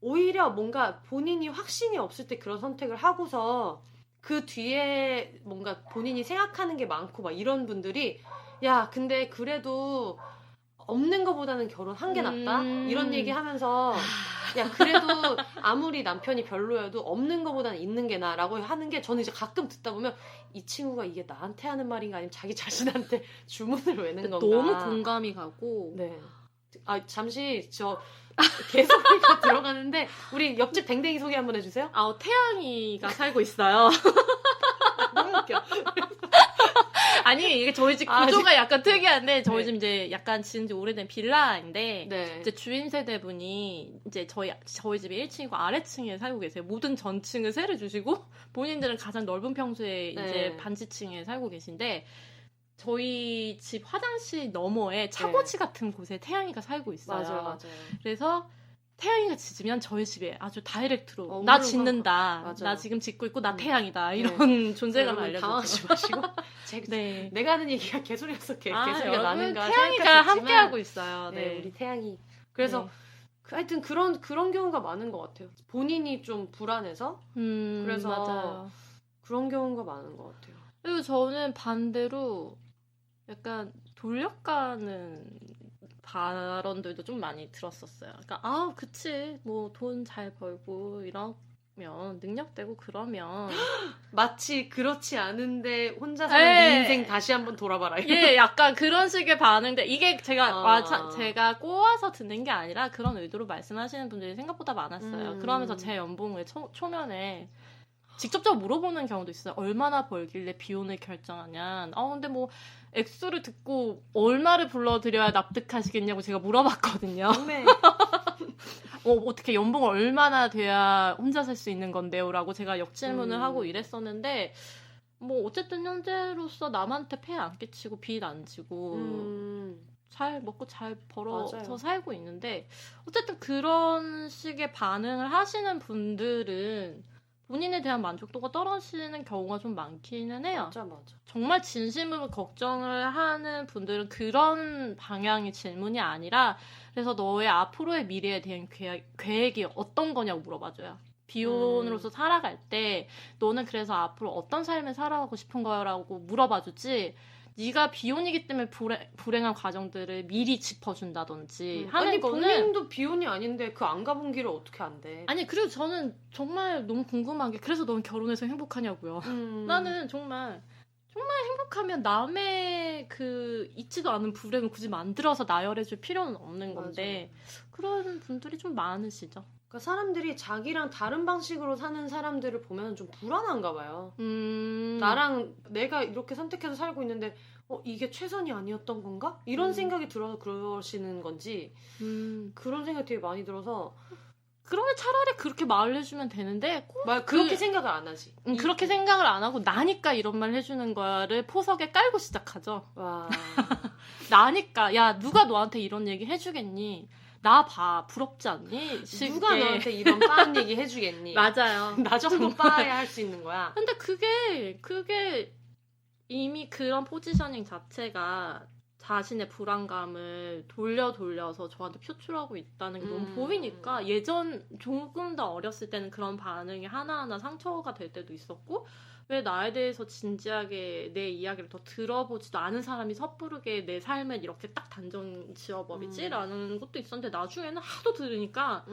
오히려 뭔가 본인이 확신이 없을 때 그런 선택을 하고서 그 뒤에 뭔가 본인이 생각하는 게 많고 막 이런 분들이 야 근데 그래도 없는 것보다는 결혼한 게 낫다 이런 얘기 하면서 야 그래도 아무리 남편이 별로여도 없는 것보다는 있는 게 나라고 하는 게 저는 이제 가끔 듣다 보면 이 친구가 이게 나한테 하는 말인가 아니면 자기 자신한테 주문을 외는 건가 너무 공감이 가고 잠시 저 개소리가 들어가는데 우리 옆집 댕댕이 소개 한번 해주세요. 태양이가 살고 있어요. 너무 웃겨. 아니 이게 저희 집 구조가 약간 특이한데 저희 집 이제 약간 지은 지 오래된 빌라인데 이제 주인 세대분이 이제 저희 집이 1층이고 아래층에 살고 계세요. 모든 전층을 세를 주시고 본인들은 가장 넓은 평수에 이제 반지층에 살고 계신데 저희 집 화장실 너머에 차고지 같은 곳에 태양이가 살고 있어요. 맞아요. 그래서 태양이가 짖으면 저희 집에 아주 다이렉트로 나 짖는다. 나 지금 짖고 있고 나 태양이다. 이런 존재감을 알려줘요. 당황하지 마시고 네. 내가 하는 얘기가 개소리여서 개소리가 나는가 태양이가 함께하고 있어요. 네. 우리 태양이. 그래서 하여튼 그런 경우가 많은 것 같아요. 본인이 좀 불안해서 그래서 맞아요. 그런 경우가 많은 것 같아요. 그리고 저는 반대로 약간 돌려가는 발언들도 좀 많이 들었었어요. 그러니까 그치 뭐 돈 잘 벌고 이러면 능력되고 그러면 마치 그렇지 않은데 혼자 사는 네 인생 다시 한번 돌아봐라. 예, 약간 그런 식의 반응인데 이게 제가 꼬아서 듣는 게 아니라 그런 의도로 말씀하시는 분들이 생각보다 많았어요. 그러면서 제 연봉을 초면에 직접적으로 물어보는 경우도 있어요. 얼마나 벌길래 비혼을 결정하냐. 근데 뭐 액수를 듣고 얼마를 불러드려야 납득하시겠냐고 제가 물어봤거든요. 네. 어떻게 연봉을 얼마나 돼야 혼자 살 수 있는 건데요? 라고 제가 역질문을 하고 이랬었는데 뭐 어쨌든 현재로서 남한테 폐 안 끼치고 빚 안 지고 잘 먹고 잘 벌어서 맞아요. 살고 있는데 어쨌든 그런 식의 반응을 하시는 분들은 본인에 대한 만족도가 떨어지는 경우가 좀 많기는 해요. 맞아. 정말 진심으로 걱정을 하는 분들은 그런 방향의 질문이 아니라 그래서 너의 앞으로의 미래에 대한 계획이 어떤 거냐고 물어봐줘요. 비혼으로서 살아갈 때 너는 그래서 앞으로 어떤 삶을 살아가고 싶은 거라고 물어봐주지 네가 비혼이기 때문에 불행한 과정들을 미리 짚어준다든지 하는 거는 본인도 비혼이 아닌데 그 안 가본 길을 어떻게 안 돼? 아니 그리고 저는 정말 너무 궁금한 게 그래서 너는 결혼해서 행복하냐고요. 나는 정말 행복하면 남의 그 있지도 않은 불행을 굳이 만들어서 나열해줄 필요는 없는 건데 맞아. 그런 분들이 좀 많으시죠. 그러니까 사람들이 자기랑 다른 방식으로 사는 사람들을 보면 좀 불안한가 봐요. 나랑 내가 이렇게 선택해서 살고 있는데 이게 최선이 아니었던 건가? 이런 생각이 들어서 그러시는 건지 그런 생각이 되게 많이 들어서 그러면 차라리 그렇게 말을 해주면 되는데 그렇게 생각을 안 하지. 그렇게 생각을 안 하고 나니까 이런 말 해주는 거를 포석에 깔고 시작하죠. 와. 나니까 야 누가 너한테 이런 얘기 해주겠니? 나 봐 부럽지 않니? 누가 너한테 이런 빠른 얘기 해주겠니? 맞아요. 나 정도 빠야 할 수 있는 거야. 근데 그게 이미 그런 포지셔닝 자체가 자신의 불안감을 돌려서 저한테 표출하고 있다는 게 너무 보이니까 조금 더 어렸을 때는 그런 반응이 하나하나 상처가 될 때도 있었고 왜 나에 대해서 진지하게 내 이야기를 더 들어보지도 않은 사람이 섣부르게 내 삶을 이렇게 딱 단정 지어버리지? 라는 것도 있었는데 나중에는 하도 들으니까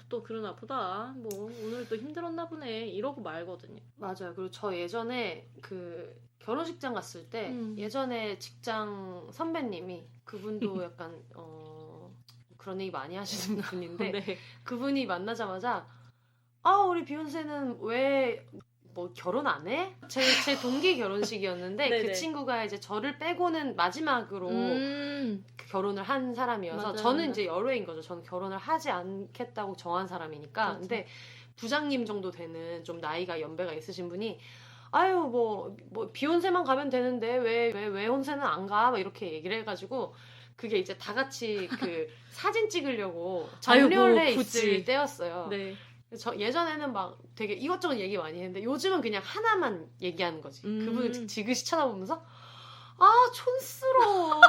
또 그러나 보다 뭐 오늘 또 힘들었나 보네 이러고 말거든요. 맞아요. 그리고 저 예전에 그 결혼식장 갔을 때 예전에 직장 선배님이 그분도 약간 그런 얘기 많이 하시는 분인데 네. 그분이 만나자마자 우리 비욘세는 왜 뭐 결혼 안 해? 제 동기 결혼식이었는데 그 친구가 이제 저를 빼고는 마지막으로 결혼을 한 사람이어서 맞아요, 저는 맞아요. 이제 열애인 거죠. 저는 결혼을 하지 않겠다고 정한 사람이니까. 그렇죠. 근데 부장님 정도 되는 좀 나이가 연배가 있으신 분이 아유 뭐 비욘세만 가면 되는데 왜 혼세는 안 가? 막 이렇게 얘기를 해가지고 그게 이제 다 같이 그 사진 찍으려고 정렬해 있을 때였어요. 네. 저 예전에는 막 되게 이것저것 얘기 많이 했는데 요즘은 그냥 하나만 얘기하는 거지. 그분을 지그시 쳐다보면서 촌스러워.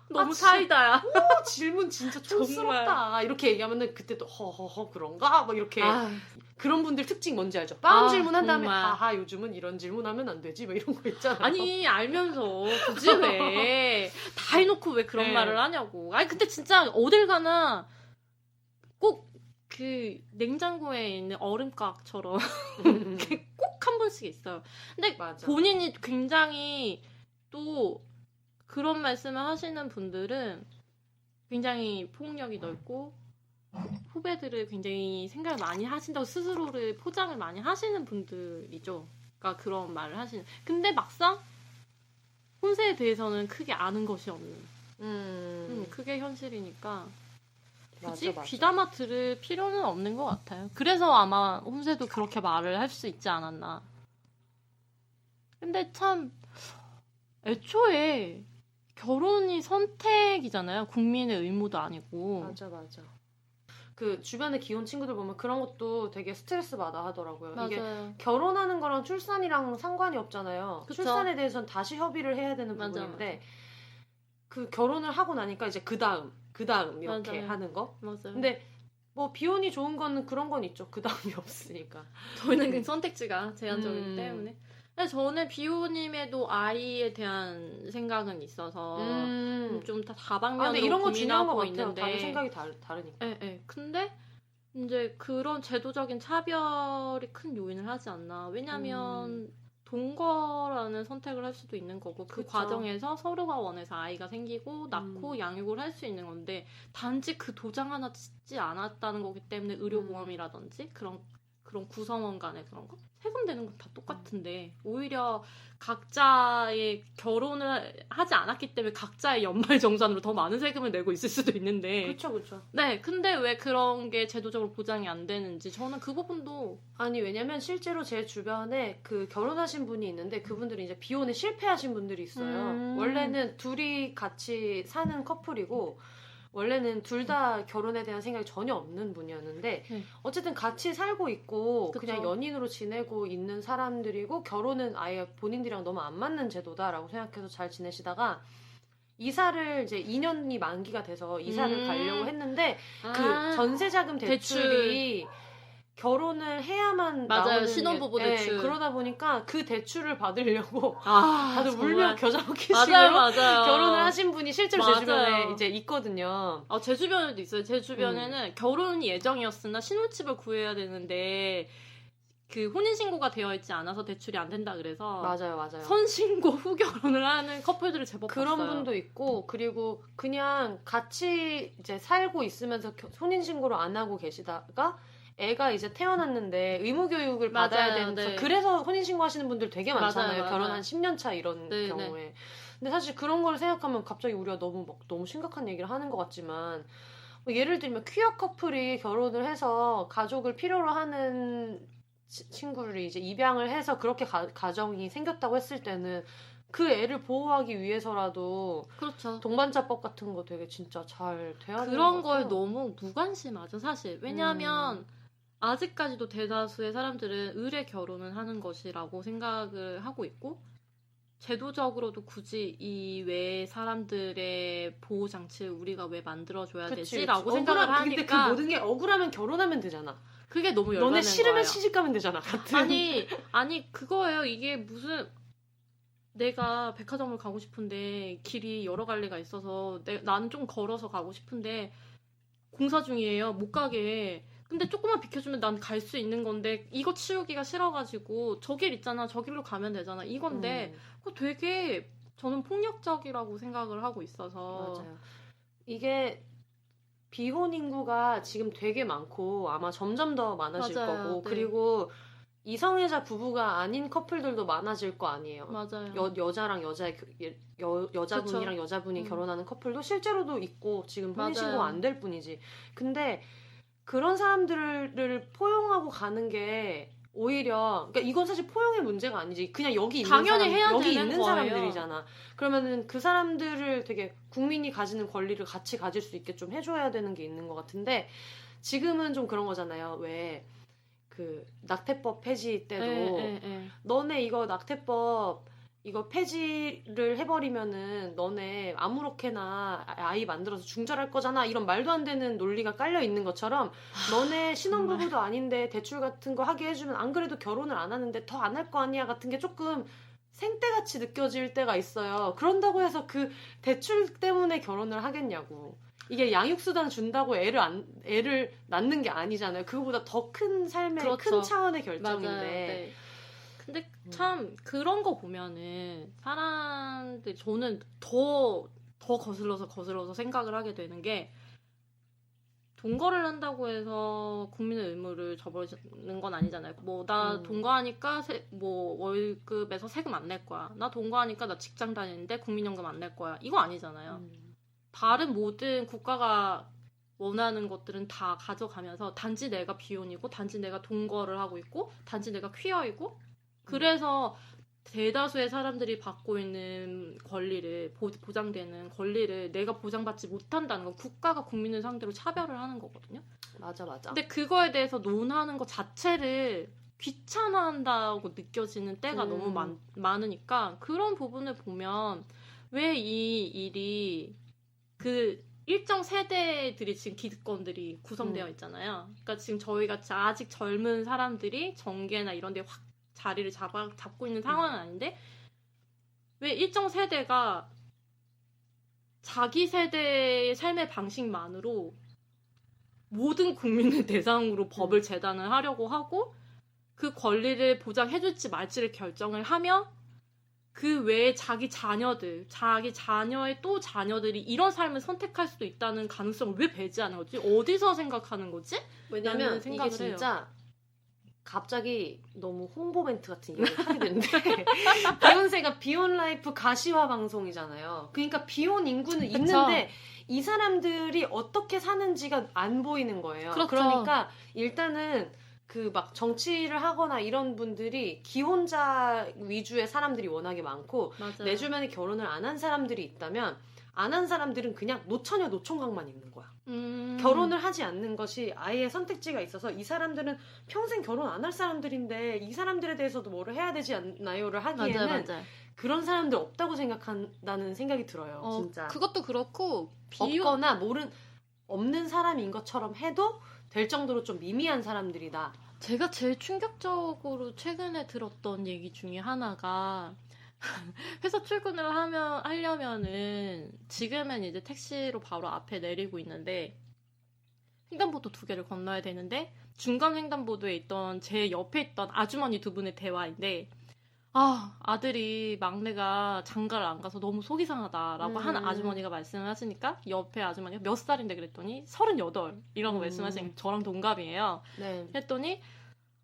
너무 사이다야. 질문 진짜 촌스럽다. 이렇게 얘기하면은 그때 또 허허허 그런가? 막 이렇게 그런 분들 특징 뭔지 알죠? 빵 질문한 다음에 하하 요즘은 이런 질문하면 안 되지 막 이런 거 있잖아요. 아니 알면서 굳이 왜 다 해놓고 왜 그런 말을 하냐고. 아니 근데 진짜 어딜 가나 꼭 그 냉장고에 있는 얼음각처럼 꼭 한 번씩 있어요. 근데 맞아. 본인이 굉장히 또 그런 말씀을 하시는 분들은 굉장히 폭력이 넓고 후배들을 굉장히 생각을 많이 하신다고 스스로를 포장을 많이 하시는 분들이죠. 그러니까 그런 말을 하시는. 근데 막상 혼세에 대해서는 크게 아는 것이 없는. 그게 현실이니까. 굳이 귀담아 들을 필요는 없는 것 같아요. 그래서 아마 혼세도 그렇게 말을 할 수 있지 않았나. 근데 참 애초에 결혼이 선택이잖아요. 국민의 의무도 아니고. 맞아. 그 주변에 기혼 친구들 보면 그런 것도 되게 스트레스 받아 하더라고요. 맞아요. 이게 결혼하는 거랑 출산이랑 상관이 없잖아요. 그쵸? 출산에 대해서는 다시 협의를 해야 되는 부분인데 그 결혼을 하고 나니까 이제 그 다음 이렇게 맞아요. 하는 거. 맞아요. 근데 뭐 비혼이 좋은 거는 그런 건 있죠. 그 다음이 없으니까. 저희는 그 선택지가 제한적이기 때문에. 근데 저는 비혼임에도 아이에 대한 생각은 있어서 좀 다방면으로 근데 이런 거 중요한 것 고민하고 같아요. 있는데. 다들 생각이 다르니까. 예. 근데 이제 그런 제도적인 차별이 큰 요인을 하지 않나. 왜냐면 동거라는 선택을 할 수도 있는 거고 그 그쵸. 과정에서 서로가 원해서 아이가 생기고 낳고 양육을 할 수 있는 건데 단지 그 도장 하나 찍지 않았다는 거기 때문에 의료보험이라든지 그런 구성원 간의 그런 거 세금되는 건 다 똑같은데 오히려 각자의 결혼을 하지 않았기 때문에 각자의 연말정산으로 더 많은 세금을 내고 있을 수도 있는데 그렇죠. 네, 근데 왜 그런 게 제도적으로 보장이 안 되는지 저는 그 부분도 아니 왜냐면 실제로 제 주변에 그 결혼하신 분이 있는데 그분들이 이제 비혼에 실패하신 분들이 있어요. 원래는 둘이 같이 사는 커플이고 원래는 둘 다 결혼에 대한 생각이 전혀 없는 분이었는데 어쨌든 같이 살고 있고 그쵸. 그냥 연인으로 지내고 있는 사람들이고 결혼은 아예 본인들이랑 너무 안 맞는 제도다라고 생각해서 잘 지내시다가 이사를 이제 2년이 만기가 돼서 이사를 가려고 했는데 그 전세자금 대출이 결혼을 해야만 맞아요. 나오는 신혼부부 게, 대출. 그러다 보니까 그 대출을 받으려고 다들 정말. 물려 겨자먹기식으로 맞아요. 결혼을 하신 분이 실제로 맞아요. 제 주변에 이제 있거든요. 제 주변에도 있어요. 제 주변에는 결혼이 예정이었으나 신혼집을 구해야 되는데 그 혼인신고가 되어 있지 않아서 대출이 안 된다 그래서 맞아요. 선신고 후 결혼을 하는 커플들을 제법 그런 봤어요. 분도 있고 그리고 그냥 같이 이제 살고 있으면서 혼인신고를 안 하고 계시다가 애가 이제 태어났는데 의무교육을 받아야 되는 그래서 혼인신고 하시는 분들 되게 많잖아요. 맞아요. 결혼 한 10년 차 이런 경우에. 근데 사실 그런 걸 생각하면 갑자기 우리가 너무 심각한 얘기를 하는 것 같지만 뭐 예를 들면 퀴어 커플이 결혼을 해서 가족을 필요로 하는 친구를 이제 입양을 해서 그렇게 가정이 생겼다고 했을 때는 그 애를 보호하기 위해서라도 그렇죠. 동반자법 같은 거 되게 진짜 잘 돼야 되는 그런 것 같아요. 거에 너무 무관심하죠 사실. 왜냐하면 아직까지도 대다수의 사람들은 의례 결혼을 하는 것이라고 생각을 하고 있고 제도적으로도 굳이 이 외 사람들의 보호 장치를 우리가 왜 만들어줘야 되지라고 생각을 하니까. 근데 그 모든 게 억울하면 결혼하면 되잖아. 그게 너무 열받는 거예요. 너네 싫으면 시집 가면 되잖아. 같은. 아니 그거예요. 이게 무슨 내가 백화점을 가고 싶은데 길이 여러 갈래가 있어서 나는 좀 걸어서 가고 싶은데 공사 중이에요. 못 가게. 근데 조금만 비켜주면 난 갈 수 있는 건데 이거 치우기가 싫어가지고 저 길 있잖아. 저 길로 가면 되잖아. 이건데 그거 되게 저는 폭력적이라고 생각을 하고 있어서 맞아요. 이게 비혼 인구가 지금 되게 많고 아마 점점 더 많아질 거고 그리고 이성애자 부부가 아닌 커플들도 많아질 거 아니에요. 맞아요. 여자랑 여자분이랑 여자분이 결혼하는 커플도 실제로도 있고 지금 혼인신고가 안 될 뿐이지. 근데 그런 사람들을 포용하고 가는 게 오히려 그러니까 이건 사실 포용의 문제가 아니지. 그냥 여기 있는 당연히 사람, 해야 여기 되는 있는 거예요. 사람들이잖아. 그러면은 그 사람들을 되게 국민이 가지는 권리를 같이 가질 수 있게 좀 해줘야 되는 게 있는 것 같은데 지금은 좀 그런 거잖아요. 왜 그 낙태법 폐지 때도 너네 이거 낙태법 이거 폐지를 해버리면은 너네 아무렇게나 아이 만들어서 중절할 거잖아. 이런 말도 안 되는 논리가 깔려 있는 것처럼 너네 신혼부부도 아닌데 대출 같은 거 하게 해주면 안 그래도 결혼을 안 하는데 더 안 할 거 아니야 같은 게 조금 생떼같이 느껴질 때가 있어요. 그런다고 해서 그 대출 때문에 결혼을 하겠냐고. 이게 양육수당 준다고 애를 낳는 게 아니잖아요. 그거보다 더 큰 삶의 큰 차원의 결정인데. 근데 참 그런 거 보면은 사람들 저는 더 거슬러서 생각을 하게 되는 게 동거를 한다고 해서 국민의 의무를 저버리는 건 아니잖아요. 뭐 나 동거하니까 뭐 월급에서 세금 안 낼 거야. 나 동거하니까 나 직장 다니는데 국민연금 안 낼 거야. 이거 아니잖아요. 다른 모든 국가가 원하는 것들은 다 가져가면서 단지 내가 비혼이고 단지 내가 동거를 하고 있고 단지 내가 퀴어이고 그래서 대다수의 사람들이 받고 있는 권리를 보장되는 권리를 내가 보장받지 못한다는 건 국가가 국민을 상대로 차별을 하는 거거든요. 맞아. 근데 그거에 대해서 논하는 것 자체를 귀찮아한다고 느껴지는 때가 너무 많으니까 그런 부분을 보면 왜 이 일이 그 일정 세대들이 지금 기득권들이 구성되어 있잖아요. 그러니까 지금 저희가 아직 젊은 사람들이 정계나 이런 데 확 자리를 잡고 있는 상황은 아닌데 왜 일정 세대가 자기 세대의 삶의 방식만으로 모든 국민을 대상으로 법을 제단을 하려고 하고 그 권리를 보장해줄지 말지를 결정을 하며 그 외에 자기 자녀의 또 자녀들이 이런 삶을 선택할 수도 있다는 가능성을 왜 배제하는 거지? 어디서 생각하는 거지? 왜냐면 이게 진짜 갑자기 너무 홍보 멘트 같은 얘기를 하게 되는데 비욘세가 비욘 라이프 가시화 방송이잖아요. 그러니까 비혼 인구는 그쵸. 있는데 이 사람들이 어떻게 사는지가 안 보이는 거예요. 그렇죠. 그러니까 일단은 그 막 정치를 하거나 이런 분들이 기혼자 위주의 사람들이 워낙에 많고 맞아요. 내 주변에 결혼을 안 한 사람들이 있다면 안 한 사람들은 그냥 노처녀 노총각만 있는 거야. 결혼을 하지 않는 것이 아예 선택지가 있어서 이 사람들은 평생 결혼 안 할 사람들인데 이 사람들에 대해서도 뭐를 해야 되지 않나요를 하기에는 맞아요. 그런 사람들 없다고 생각한다는 생각이 들어요. 진짜. 그것도 그렇고 없거나 없는 사람인 것처럼 해도 될 정도로 좀 미미한 사람들이다. 제가 제일 충격적으로 최근에 들었던 얘기 중에 하나가 회사 출근을 하려면은 지금은 이제 택시로 바로 앞에 내리고 있는데 횡단보도 2개를 건너야 되는데 중간 횡단보도에 있던 제 옆에 있던 아주머니 2분의 대화인데 아들이 막내가 장가를 안 가서 너무 속이 상하다라고 하는 아주머니가 말씀을 하시니까 옆에 아주머니가 몇 살인데 그랬더니 38 이라고 말씀하시니까 저랑 동갑이에요. 네. 했더니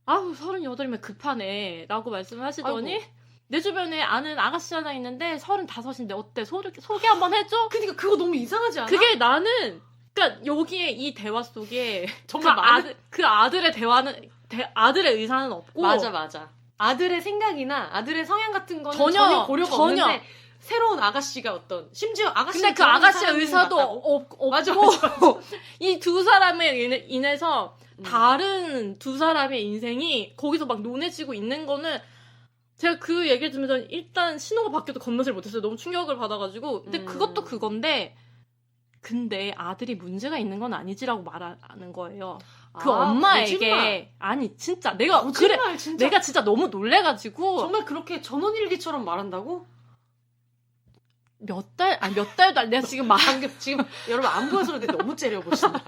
38이면 급하네 라고 말씀을 하시더니 아이고. 내 주변에 아는 아가씨 하나 있는데 35인데 어때? 소개 한번 해줘? 그러니까 그거 너무 이상하지 않아? 그게 나는 그러니까 여기에 이 대화 속에 정말 그 아들의 대화는 아들의 의사는 없고 맞아. 아들의 생각이나 아들의 성향 같은 거는 전혀 고려가 없는데 새로운 아가씨가 심지어 아가씨 근데 그 아가씨의 의사도 없고 맞아. 이 두 사람에 인해서 다른 두 사람의 인생이 거기서 막 논해지고 있는 거는 제가 그 얘기를 들으면서 일단 신호가 바뀌어도 건너질 못했어요. 너무 충격을 받아가지고. 근데 그것도 그건데 근데 아들이 문제가 있는 건 아니지라고 말하는 거예요. 그 엄마에게 거짓말. 아니 진짜 내가 거짓말, 진짜. 내가 진짜 너무 놀래가지고 정말 그렇게 전원일기처럼 말한다고? 몇 달도 안 내가 지금 방금 지금 여러분 안 보여서 그런데 너무 째려보신다.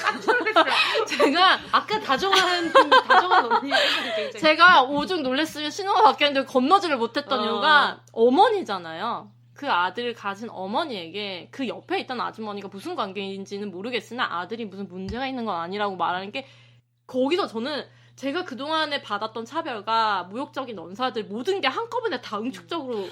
깜짝 놀랐어요. 제가 아까 다정한 언니의 생각이 굉장히 제가 오죽 놀랬으면 신호가 바뀌었는데 건너지를 못했던 이유가 어머니잖아요. 그 아들을 가진 어머니에게 그 옆에 있던 아주머니가 무슨 관계인지는 모르겠으나 아들이 무슨 문제가 있는 건 아니라고 말하는 게 거기서 저는 제가 그동안에 받았던 차별과 무역적인 언사들 모든 게 한꺼번에 다 응축적으로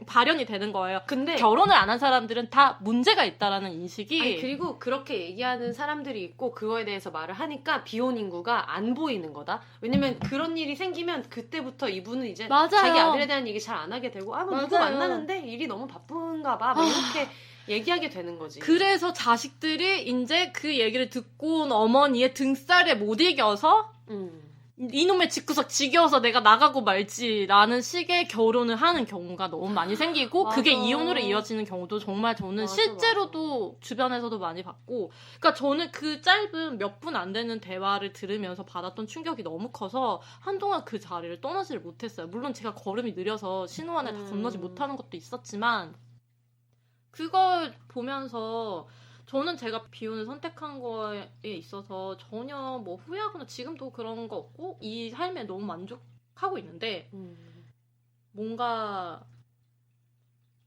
발현이 되는 거예요. 근데 결혼을 안 한 사람들은 다 문제가 있다라는 인식이 그리고 그렇게 얘기하는 사람들이 있고 그거에 대해서 말을 하니까 비혼 인구가 안 보이는 거다. 왜냐면 그런 일이 생기면 그때부터 이분은 이제 맞아요. 자기 아들에 대한 얘기 잘 안 하게 되고 누구 만나는데 일이 너무 바쁜가 봐 이렇게 얘기하게 되는 거지. 그래서 자식들이 이제 그 얘기를 듣고 온 어머니의 등살에 못 이겨서 이놈의 집구석 지겨워서 내가 나가고 말지라는 식의 결혼을 하는 경우가 너무 많이 생기고 맞아. 그게 이혼으로 이어지는 경우도 정말 저는 실제로도 주변에서도 많이 봤고 그러니까 저는 그 짧은 몇 분 안 되는 대화를 들으면서 받았던 충격이 너무 커서 한동안 그 자리를 떠나지를 못했어요. 물론 제가 걸음이 느려서 신호 안에 다 건너지 못하는 것도 있었지만 그걸 보면서 저는 제가 비혼을 선택한 거에 있어서 전혀 뭐 후회하거나 지금도 그런 거 없고 이 삶에 너무 만족하고 있는데 뭔가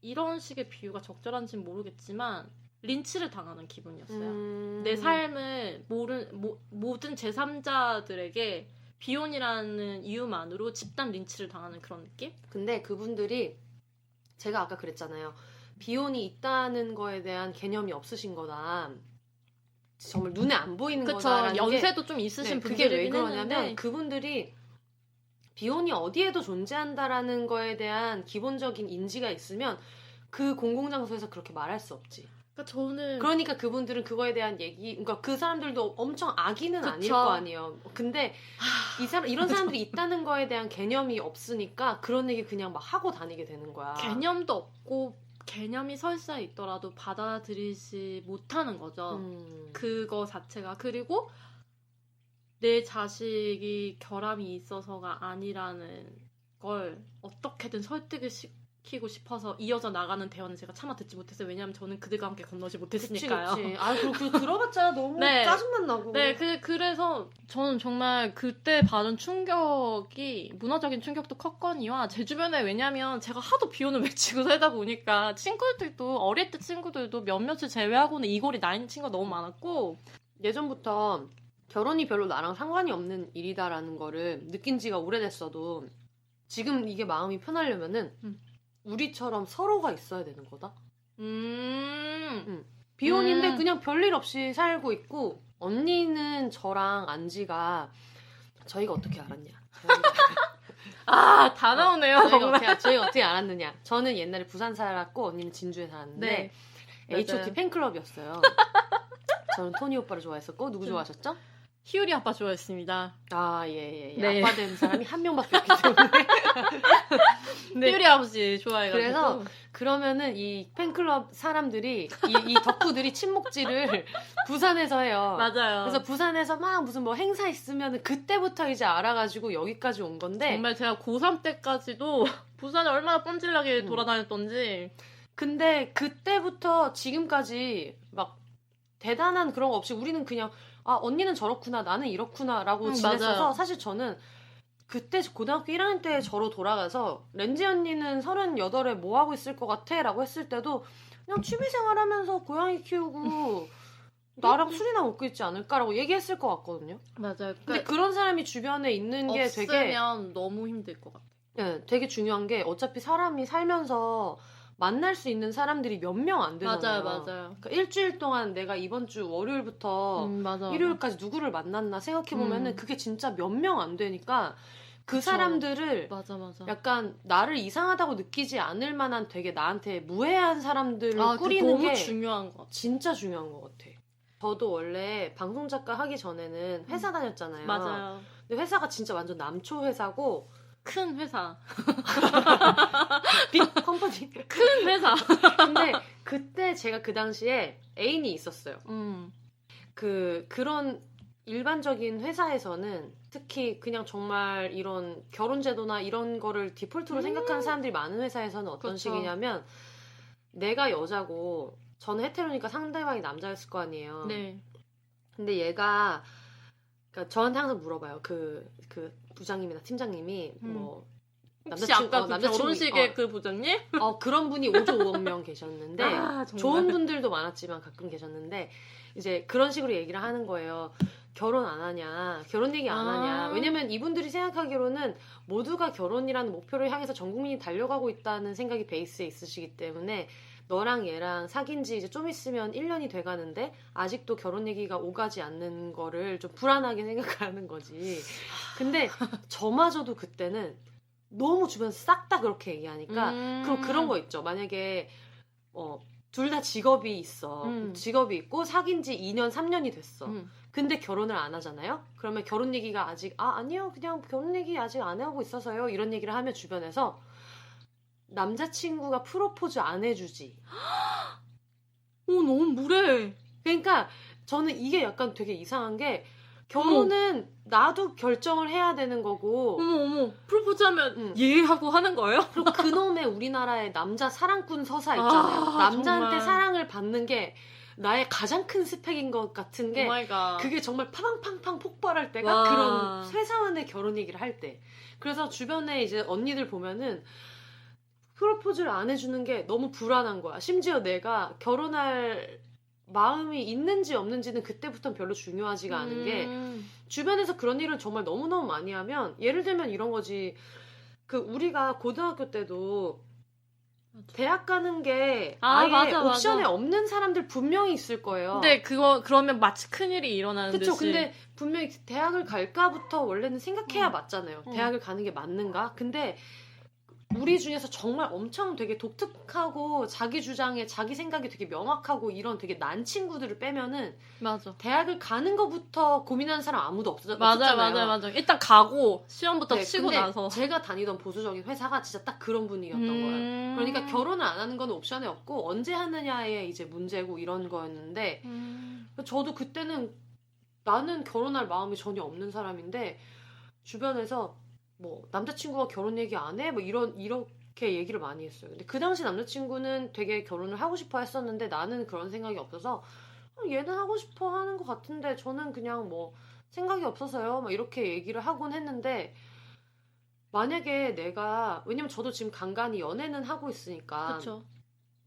이런 식의 비유가 적절한지는 모르겠지만 린치를 당하는 기분이었어요. 내 삶을 모든 제3자들에게 비혼이라는 이유만으로 집단 린치를 당하는 그런 느낌? 근데 그분들이 제가 아까 그랬잖아요. 비혼이 있다는 거에 대한 개념이 없으신 거다. 정말 눈에 안 보이는 거다라는 연세도 좀 있으신 분들이긴 그게 왜 그러냐면 했는데 그분들이 비혼이 어디에도 존재한다라는 거에 대한 기본적인 인지가 있으면 그 공공장소에서 그렇게 말할 수 없지. 그러니까 그분들은 그거에 대한 얘기, 그러니까 그 사람들도 엄청 악의는 그쵸. 아닐 거 아니에요. 근데 이런 사람들이 있다는 거에 대한 개념이 없으니까 그런 얘기 그냥 막 하고 다니게 되는 거야. 개념도 없고 개념이 설사 있더라도 받아들이지 못하는 거죠. 그거 자체가. 그리고 내 자식이 결함이 있어서가 아니라는 걸 어떻게든 설득을 시키고 싶어서 이어져 나가는 대화는 제가 차마 듣지 못했어요. 왜냐하면 저는 그들과 함께 건너지 못했으니까요. 그치. 아, 그거 들어봤자 너무 네. 짜증만 나고. 네, 그래서 저는 정말 그때 받은 충격이 문화적인 충격도 컸거니와 제 주변에 왜냐면 제가 하도 비혼을 외치고 살다 보니까 친구들도 어릴 때 친구들도 몇몇을 제외하고는 이골이 나 있는 친구가 너무 많았고 예전부터 결혼이 별로 나랑 상관이 없는 일이다라는 거를 느낀 지가 오래됐어도 지금 이게 마음이 편하려면은 우리처럼 서로가 있어야 되는 거다. 비혼인데 그냥 별일 없이 살고 있고 언니는 저랑 안지가 저희가 어떻게 알았냐. 다 나오네요. 저희가 어떻게 알았느냐. 저는 옛날에 부산 살았고 언니는 진주에 살았는데 네. H.O.T 팬클럽이었어요. 저는 토니 오빠를 좋아했었고 누구 좋아하셨죠? 희율이 아빠 좋아했습니다. 아, 예. 네. 아빠 된 사람이 한 명밖에 없기 때문에. 네. 희율이 아버지 좋아해가지고. 그래서 그러면은 이 팬클럽 사람들이 이 덕후들이 친목질을 부산에서 해요. 맞아요. 그래서 부산에서 막 무슨 뭐 행사 있으면은 그때부터 이제 알아가지고 여기까지 온 건데 정말 제가 고3 때까지도 부산에 얼마나 뻔질나게 돌아다녔던지. 근데 그때부터 지금까지 막 대단한 그런 거 없이 우리는 그냥 아 언니는 저렇구나 나는 이렇구나 라고 지냈어서 맞아요. 사실 저는 그때 고등학교 1학년 때 저로 돌아가서 렌지 언니는 38에 뭐 하고 있을 것 같아? 라고 했을 때도 그냥 취미생활 하면서 고양이 키우고 나랑 술이나 먹고 있지 않을까라고 얘기했을 것 같거든요. 맞아요. 근데 그런 사람이 주변에 있는 게 되게 없으면 너무 힘들 것 같아요. 네, 되게 중요한 게 어차피 사람이 살면서 만날 수 있는 사람들이 몇 명 안 되잖아요. 맞아요. 그러니까 일주일 동안 내가 이번 주 월요일부터 맞아. 일요일까지 누구를 만났나 생각해보면은 그게 진짜 몇 명 안 되니까 그 그쵸. 사람들을 맞아. 약간 나를 이상하다고 느끼지 않을 만한 되게 나한테 무해한 사람들을 꾸리는 너무 게 중요한 것 같아. 진짜 중요한 것 같아. 저도 원래 방송작가 하기 전에는 회사 다녔잖아요. 맞아요. 근데 회사가 진짜 완전 남초 회사고 큰 회사. 빅 컴퍼니. 큰 회사. 근데 그때 제가 그 당시에 애인이 있었어요. 그런 일반적인 회사에서는 특히 그냥 정말 이런 결혼제도나 이런 거를 디폴트로 생각하는 사람들이 많은 회사에서는 어떤 그렇죠. 식이냐면 내가 여자고 저는 헤테로니까 상대방이 남자였을 거 아니에요. 네. 근데 얘가 그러니까 저한테 항상 물어봐요. 그 부장님이나 팀장님이 뭐 혹시 아까 그 결혼식의 그 부장님? 그런 분이 5조 5억 명 계셨는데 좋은 분들도 많았지만 가끔 계셨는데 이제 그런 식으로 얘기를 하는 거예요. 결혼 안 하냐, 결혼 얘기 안 하냐. 왜냐면 이분들이 생각하기로는 모두가 결혼이라는 목표를 향해서 전 국민이 달려가고 있다는 생각이 베이스에 있으시기 때문에 너랑 얘랑 사귄 지 이제 좀 있으면 1년이 돼가는데 아직도 결혼 얘기가 오가지 않는 거를 좀 불안하게 생각하는 거지. 근데 저마저도 그때는 너무 주변에서 싹 다 그렇게 얘기하니까 그럼 그런 거 있죠. 만약에 둘 다 직업이 있어. 직업이 있고 사귄 지 2년, 3년이 됐어. 근데 결혼을 안 하잖아요? 그러면 결혼 얘기가 아직 아니요. 그냥 결혼 얘기 아직 안 하고 있어서요. 이런 얘기를 하면 주변에서 남자친구가 프로포즈 안 해주지. 너무 무례해. 그러니까 저는 이게 약간 되게 이상한 게 결혼은 나도 결정을 해야 되는 거고 어머 프로포즈하면 예 하고 하는 거예요? 그리고 그놈의 우리나라의 남자 사랑꾼 서사 있잖아요. 남자한테 정말. 사랑을 받는 게 나의 가장 큰 스펙인 것 같은 게 그게 정말 파방팡팡 폭발할 때가 그런 회사원의 결혼 얘기를 할 때. 그래서 주변에 이제 언니들 보면은 프로포즈를 안 해주는 게 너무 불안한 거야. 심지어 내가 결혼할 마음이 있는지 없는지는 그때부터는 별로 중요하지가 않은 게 주변에서 그런 일을 정말 너무너무 많이 하면 예를 들면 이런 거지. 우리가 고등학교 때도 대학 가는 게 아, 아예 맞아, 옵션에 맞아. 없는 사람들 분명히 있을 거예요. 근데 그러면 마치 큰일이 일어나는 그쵸. 듯이. 근데 분명히 대학을 갈까부터 원래는 생각해야 맞잖아요. 응. 대학을 가는 게 맞는가? 근데 우리 중에서 정말 엄청 되게 독특하고 자기 주장에 자기 생각이 되게 명확하고 이런 되게 난 친구들을 빼면은 맞아. 대학을 가는 것부터 고민하는 사람 아무도 맞아. 없었잖아요. 일단 가고 시험부터 네, 치고 근데 나서. 제가 다니던 보수적인 회사가 진짜 딱 그런 분위기였던 거예요. 그러니까 결혼을 안 하는 건 옵션에 없고 언제 하느냐에 이제 문제고 이런 거였는데 저도 그때는 나는 결혼할 마음이 전혀 없는 사람인데 주변에서 뭐 남자친구가 결혼 얘기 안 해? 뭐 이렇게 얘기를 많이 했어요. 근데 그 당시 남자친구는 되게 결혼을 하고 싶어 했었는데 나는 그런 생각이 없어서 얘는 하고 싶어 하는 것 같은데 저는 그냥 뭐 생각이 없어서요. 막 이렇게 얘기를 하곤 했는데 만약에 내가 왜냐면 저도 지금 간간히 연애는 하고 있으니까 그쵸.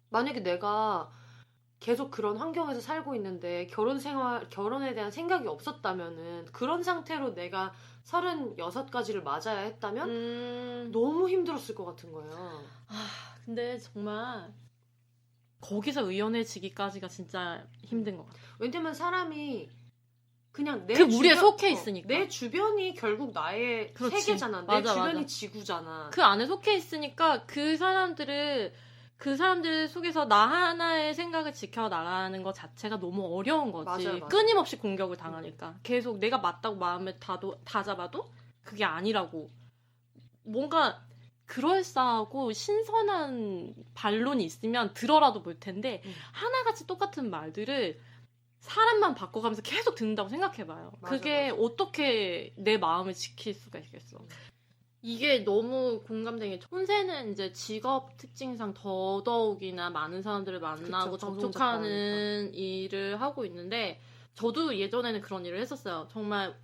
만약에 내가 계속 그런 환경에서 살고 있는데 결혼에 대한 생각이 없었다면은 그런 상태로 내가 36가지를 맞아야 했다면 너무 힘들었을 것 같은 거예요. 근데 정말 거기서 의연해지기까지가 진짜 힘든 것 같아요. 왜냐면 사람이 그냥 그 무리에 속해 있으니까. 내 주변이 결국 나의 그렇지. 세계잖아. 내 맞아, 주변이 맞아. 지구잖아. 그 안에 속해 있으니까 그 사람들 속에서 나 하나의 생각을 지켜나가는 것 자체가 너무 어려운 거지. 맞아요. 끊임없이 공격을 당하니까. 계속 내가 맞다고 마음에 다 잡아도 그게 아니라고. 뭔가 그럴싸하고 신선한 반론이 있으면 들어라도 볼 텐데 하나같이 똑같은 말들을 사람만 바꿔가면서 계속 듣는다고 생각해봐요. 그게 어떻게 내 마음을 지킬 수가 있겠어. 이게 너무 공감되는 게 혼세는 이제 직업 특징상 더더욱이나 많은 사람들을 만나고 접촉하는 일을 하고 있는데 저도 예전에는 그런 일을 했었어요. 정말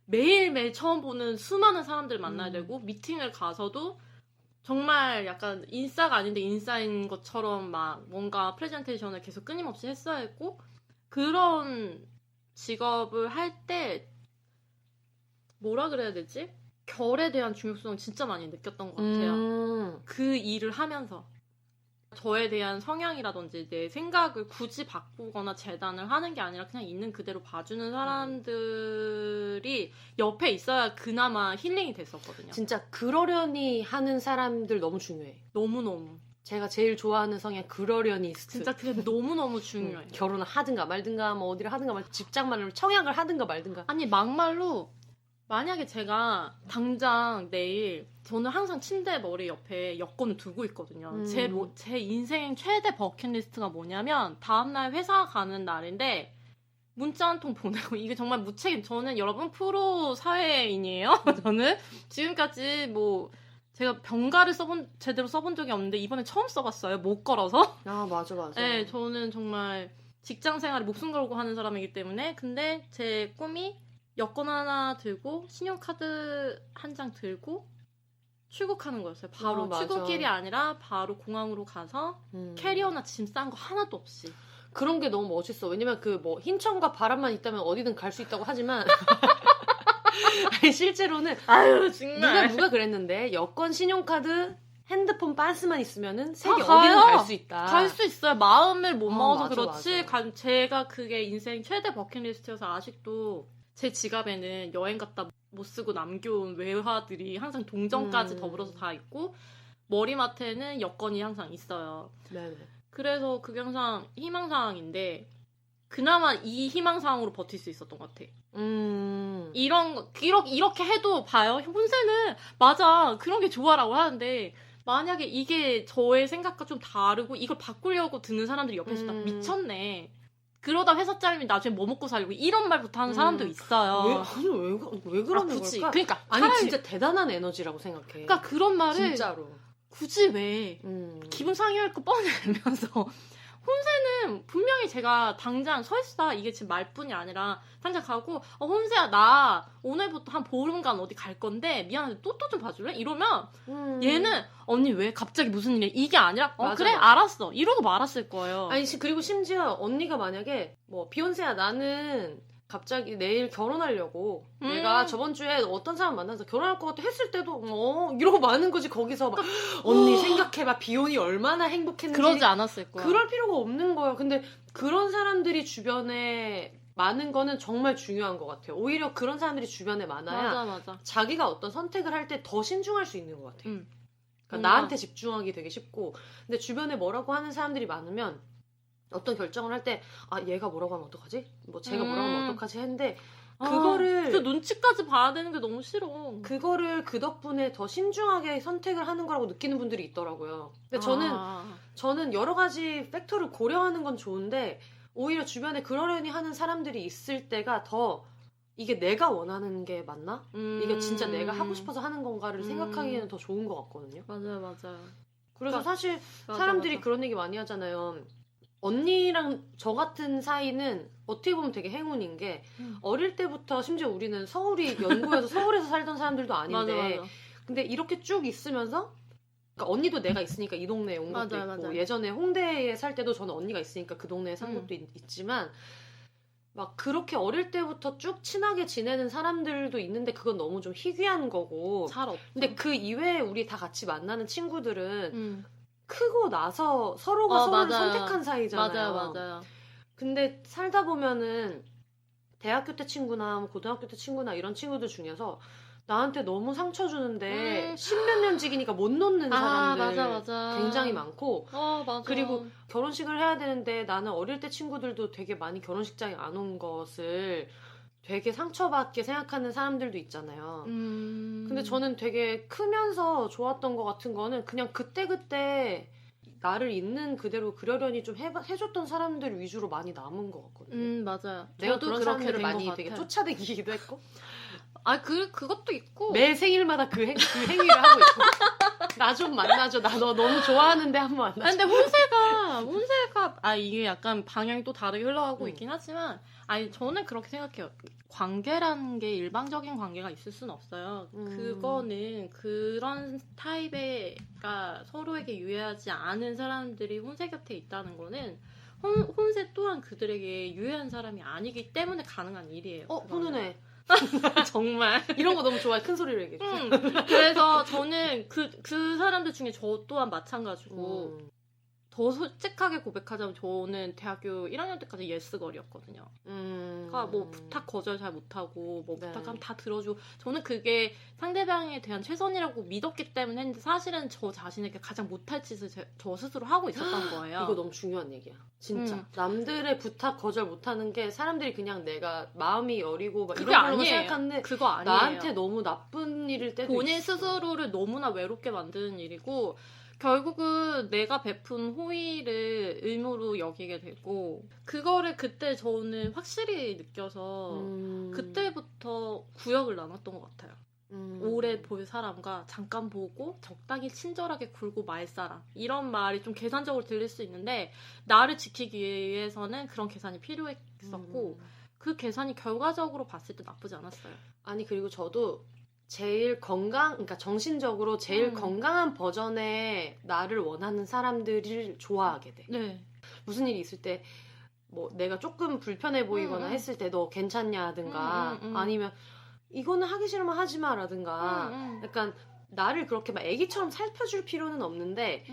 매일매일 처음 보는 수많은 사람들을 만나야 되고 미팅을 가서도 정말 약간 인싸가 아닌데 인싸인 것처럼 막 뭔가 프레젠테이션을 계속 끊임없이 했어야 했고 그런 직업을 할 때 뭐라 그래야 되지? 결에 대한 중요성을 진짜 많이 느꼈던 것 같아요. 그 일을 하면서 저에 대한 성향이라든지 내 생각을 굳이 바꾸거나 재단을 하는 게 아니라 그냥 있는 그대로 봐주는 사람들이 옆에 있어야 그나마 힐링이 됐었거든요. 진짜 그러려니 하는 사람들 너무 중요해. 너무너무. 제가 제일 좋아하는 성향 그러려니스트. 진짜 그게 너무너무 중요해. 결혼을 하든가 말든가 뭐 어디를 하든가 직장만을 청약을 하든가 말든가. 아니 막말로 만약에 제가 당장 내일 저는 항상 침대 머리 옆에 여권을 두고 있거든요. 제 인생 최대 버킷리스트가 뭐냐면 다음날 회사 가는 날인데 문자 한 통 보내고 이게 정말 무책임. 저는 여러분 프로 사회인이에요. 저는 지금까지 뭐 제가 병가를 제대로 써본 적이 없는데 이번에 처음 써봤어요. 못 걸어서. 아 맞아. 네, 저는 정말 직장 생활에 목숨 걸고 하는 사람이기 때문에 근데 제 꿈이 여권 하나 들고 신용카드 한 장 들고 출국하는 거였어요. 바로 출국길이 아니라 바로 공항으로 가서 캐리어나 짐 싼 거 하나도 없이. 그런 게 너무 멋있어. 왜냐면 그 뭐 흰천과 바람만 있다면 어디든 갈 수 있다고 하지만 아니, 실제로는 아유 정말 누가 그랬는데 여권, 신용카드, 핸드폰, 빤스만 있으면은 세계 어디든 갈 수 있다. 갈 수 있어요. 마음을 못 먹어서 맞아, 그렇지. 맞아. 제가 그게 인생 최대 버킷리스트여서 아직도 제 지갑에는 여행 갔다 못 쓰고 남겨온 외화들이 항상 동전까지 더불어서 다 있고 머리맡에는 여권이 항상 있어요. 네네. 그래서 그게 항상 희망사항인데 그나마 이 희망사항으로 버틸 수 있었던 것 같아. 이렇게 해도 봐요. 혼세는 맞아 그런 게 좋아라고 하는데 만약에 이게 저의 생각과 좀 다르고 이걸 바꾸려고 드는 사람들이 옆에서 딱 미쳤네. 그러다 회사 잘리면 나중에 뭐 먹고 살고 이런 말부터 하는 사람도 있어요. 왜 그러는 걸까? 그러니까 아니 진짜 대단한 에너지라고 생각해. 그러니까 그런 말을 진짜로 굳이 왜 기분 상해할 거 뻔히 알면서 혼세는 분명히 제가 당장 설사 이게 지금 말뿐이 아니라 당장 가고 혼세야 나 오늘부터 한 보름간 어디 갈 건데 미안한데 또 좀 봐줄래? 이러면 얘는 언니 왜 갑자기 무슨 일이야? 이게 아니라 맞아, 그래 맞아. 알았어 이러고 말았을 거예요. 아니 그리고 심지어 언니가 만약에 뭐 비욘세야 나는 갑자기 내일 결혼하려고 내가 저번 주에 어떤 사람 만나서 결혼할 것 같아 했을 때도 이러고 마는 거지. 거기서 막 언니 생각해봐 비혼이 얼마나 행복했는지. 그러지 않았을 거야. 그럴 필요가 없는 거예요. 근데 그런 사람들이 주변에 많은 거는 정말 중요한 것 같아요. 오히려 그런 사람들이 주변에 많아야 맞아. 자기가 어떤 선택을 할 때 더 신중할 수 있는 것 같아요. 그러니까 나한테 집중하기 되게 쉽고 근데 주변에 뭐라고 하는 사람들이 많으면 어떤 결정을 할 때 얘가 뭐라고 하면 어떡하지? 뭐 제가 뭐라고 하면 어떡하지? 했는데 그거를 그 눈치까지 봐야 되는 게 너무 싫어. 그거를 그 덕분에 더 신중하게 선택을 하는 거라고 느끼는 분들이 있더라고요. 근데 저는 여러 가지 팩터를 고려하는 건 좋은데 오히려 주변에 그러려니 하는 사람들이 있을 때가 더 이게 내가 원하는 게 맞나? 이게 진짜 내가 하고 싶어서 하는 건가를 생각하기에는 더 좋은 것 같거든요. 맞아요. 그래서 사실 사람들이 그런 얘기 많이 하잖아요. 언니랑 저 같은 사이는 어떻게 보면 되게 행운인 게 어릴 때부터 심지어 우리는 서울이 연고여서 서울에서 살던 사람들도 아닌데 맞아. 근데 이렇게 쭉 있으면서 그러니까 언니도 내가 있으니까 이 동네에 온 것도 있고 맞아. 예전에 홍대에 살 때도 저는 언니가 있으니까 그 동네에 산 것도 있지만 막 그렇게 어릴 때부터 쭉 친하게 지내는 사람들도 있는데 그건 너무 좀 희귀한 거고 잘 없죠. 근데 그 이외에 우리 다 같이 만나는 친구들은 크고 나서 서로가 서로를 선택한 사이잖아요. 맞아요. 근데 살다 보면은 대학교 때 친구나 뭐 고등학교 때 친구나 이런 친구들 중에서 나한테 너무 상처 주는데 십몇 년 지기니까 못 놓는 사람들 맞아. 굉장히 많고 맞아. 그리고 결혼식을 해야 되는데 나는 어릴 때 친구들도 되게 많이 결혼식장에 안 온 것을 되게 상처받게 생각하는 사람들도 있잖아요. 근데 저는 되게 크면서 좋았던 것 같은 거는 그냥 그때그때 나를 있는 그대로 그러려니 좀 해줬던 사람들 위주로 많이 남은 것 같거든요. 맞아요. 내가 저도 그런 그렇게 사람들을 된 많이 것 되게 같아요. 쫓아다니기도 했고. 그것도 있고. 매 생일마다 그 행위를 하고 있고. 나 좀 만나줘. 나 너 너무 좋아하는데 한번 만나줘. 근데 혼세가 이게 약간 방향이 또 다르게 흘러가고 있긴 하지만 저는 그렇게 생각해요. 관계라는 게 일방적인 관계가 있을 수는 없어요. 그거는 그런 타입의 그러니까 서로에게 유해하지 않은 사람들이 혼세 곁에 있다는 거는 혼세 또한 그들에게 유해한 사람이 아니기 때문에 가능한 일이에요. 훈훈해. 정말 이런 거 너무 좋아해. 큰 소리로 얘기해. 그래서 저는 그 사람들 중에 저 또한 마찬가지고 더 솔직하게 고백하자면 저는 대학교 1학년 때까지 예스걸이었거든요. 그러니까 뭐 부탁 거절 잘 못하고 뭐 부탁하면 다 들어주고 저는 그게 상대방에 대한 최선이라고 믿었기 때문에 했는데 사실은 저 자신에게 가장 못할 짓을 저 스스로 하고 있었던 거예요. 이거 너무 중요한 얘기야. 진짜. 남들의 부탁 거절 못하는 게 사람들이 그냥 내가 마음이 여리고 막 이런 걸로 생각하는데 그거 아니에요. 나한테 너무 나쁜 일일 때도 본인 있어. 스스로를 너무나 외롭게 만드는 일이고 결국은 내가 베푼 호의를 의무로 여기게 되고 그거를 그때 저는 확실히 느껴서 그때부터 구역을 나눴던 것 같아요. 오래 볼 사람과 잠깐 보고 적당히 친절하게 굴고 말 사람 이런 말이 좀 계산적으로 들릴 수 있는데 나를 지키기 위해서는 그런 계산이 필요했었고 그 계산이 결과적으로 봤을 때 나쁘지 않았어요. 아니 그리고 저도 제일 그러니까 정신적으로 제일 건강한 버전의 나를 원하는 사람들을 좋아하게 돼. 네. 무슨 일이 있을 때 뭐 내가 조금 불편해 보이거나 했을 때 너 괜찮냐든가 아니면 이거는 하기 싫으면 하지 마라든가 약간 나를 그렇게 막 애기처럼 살펴줄 필요는 없는데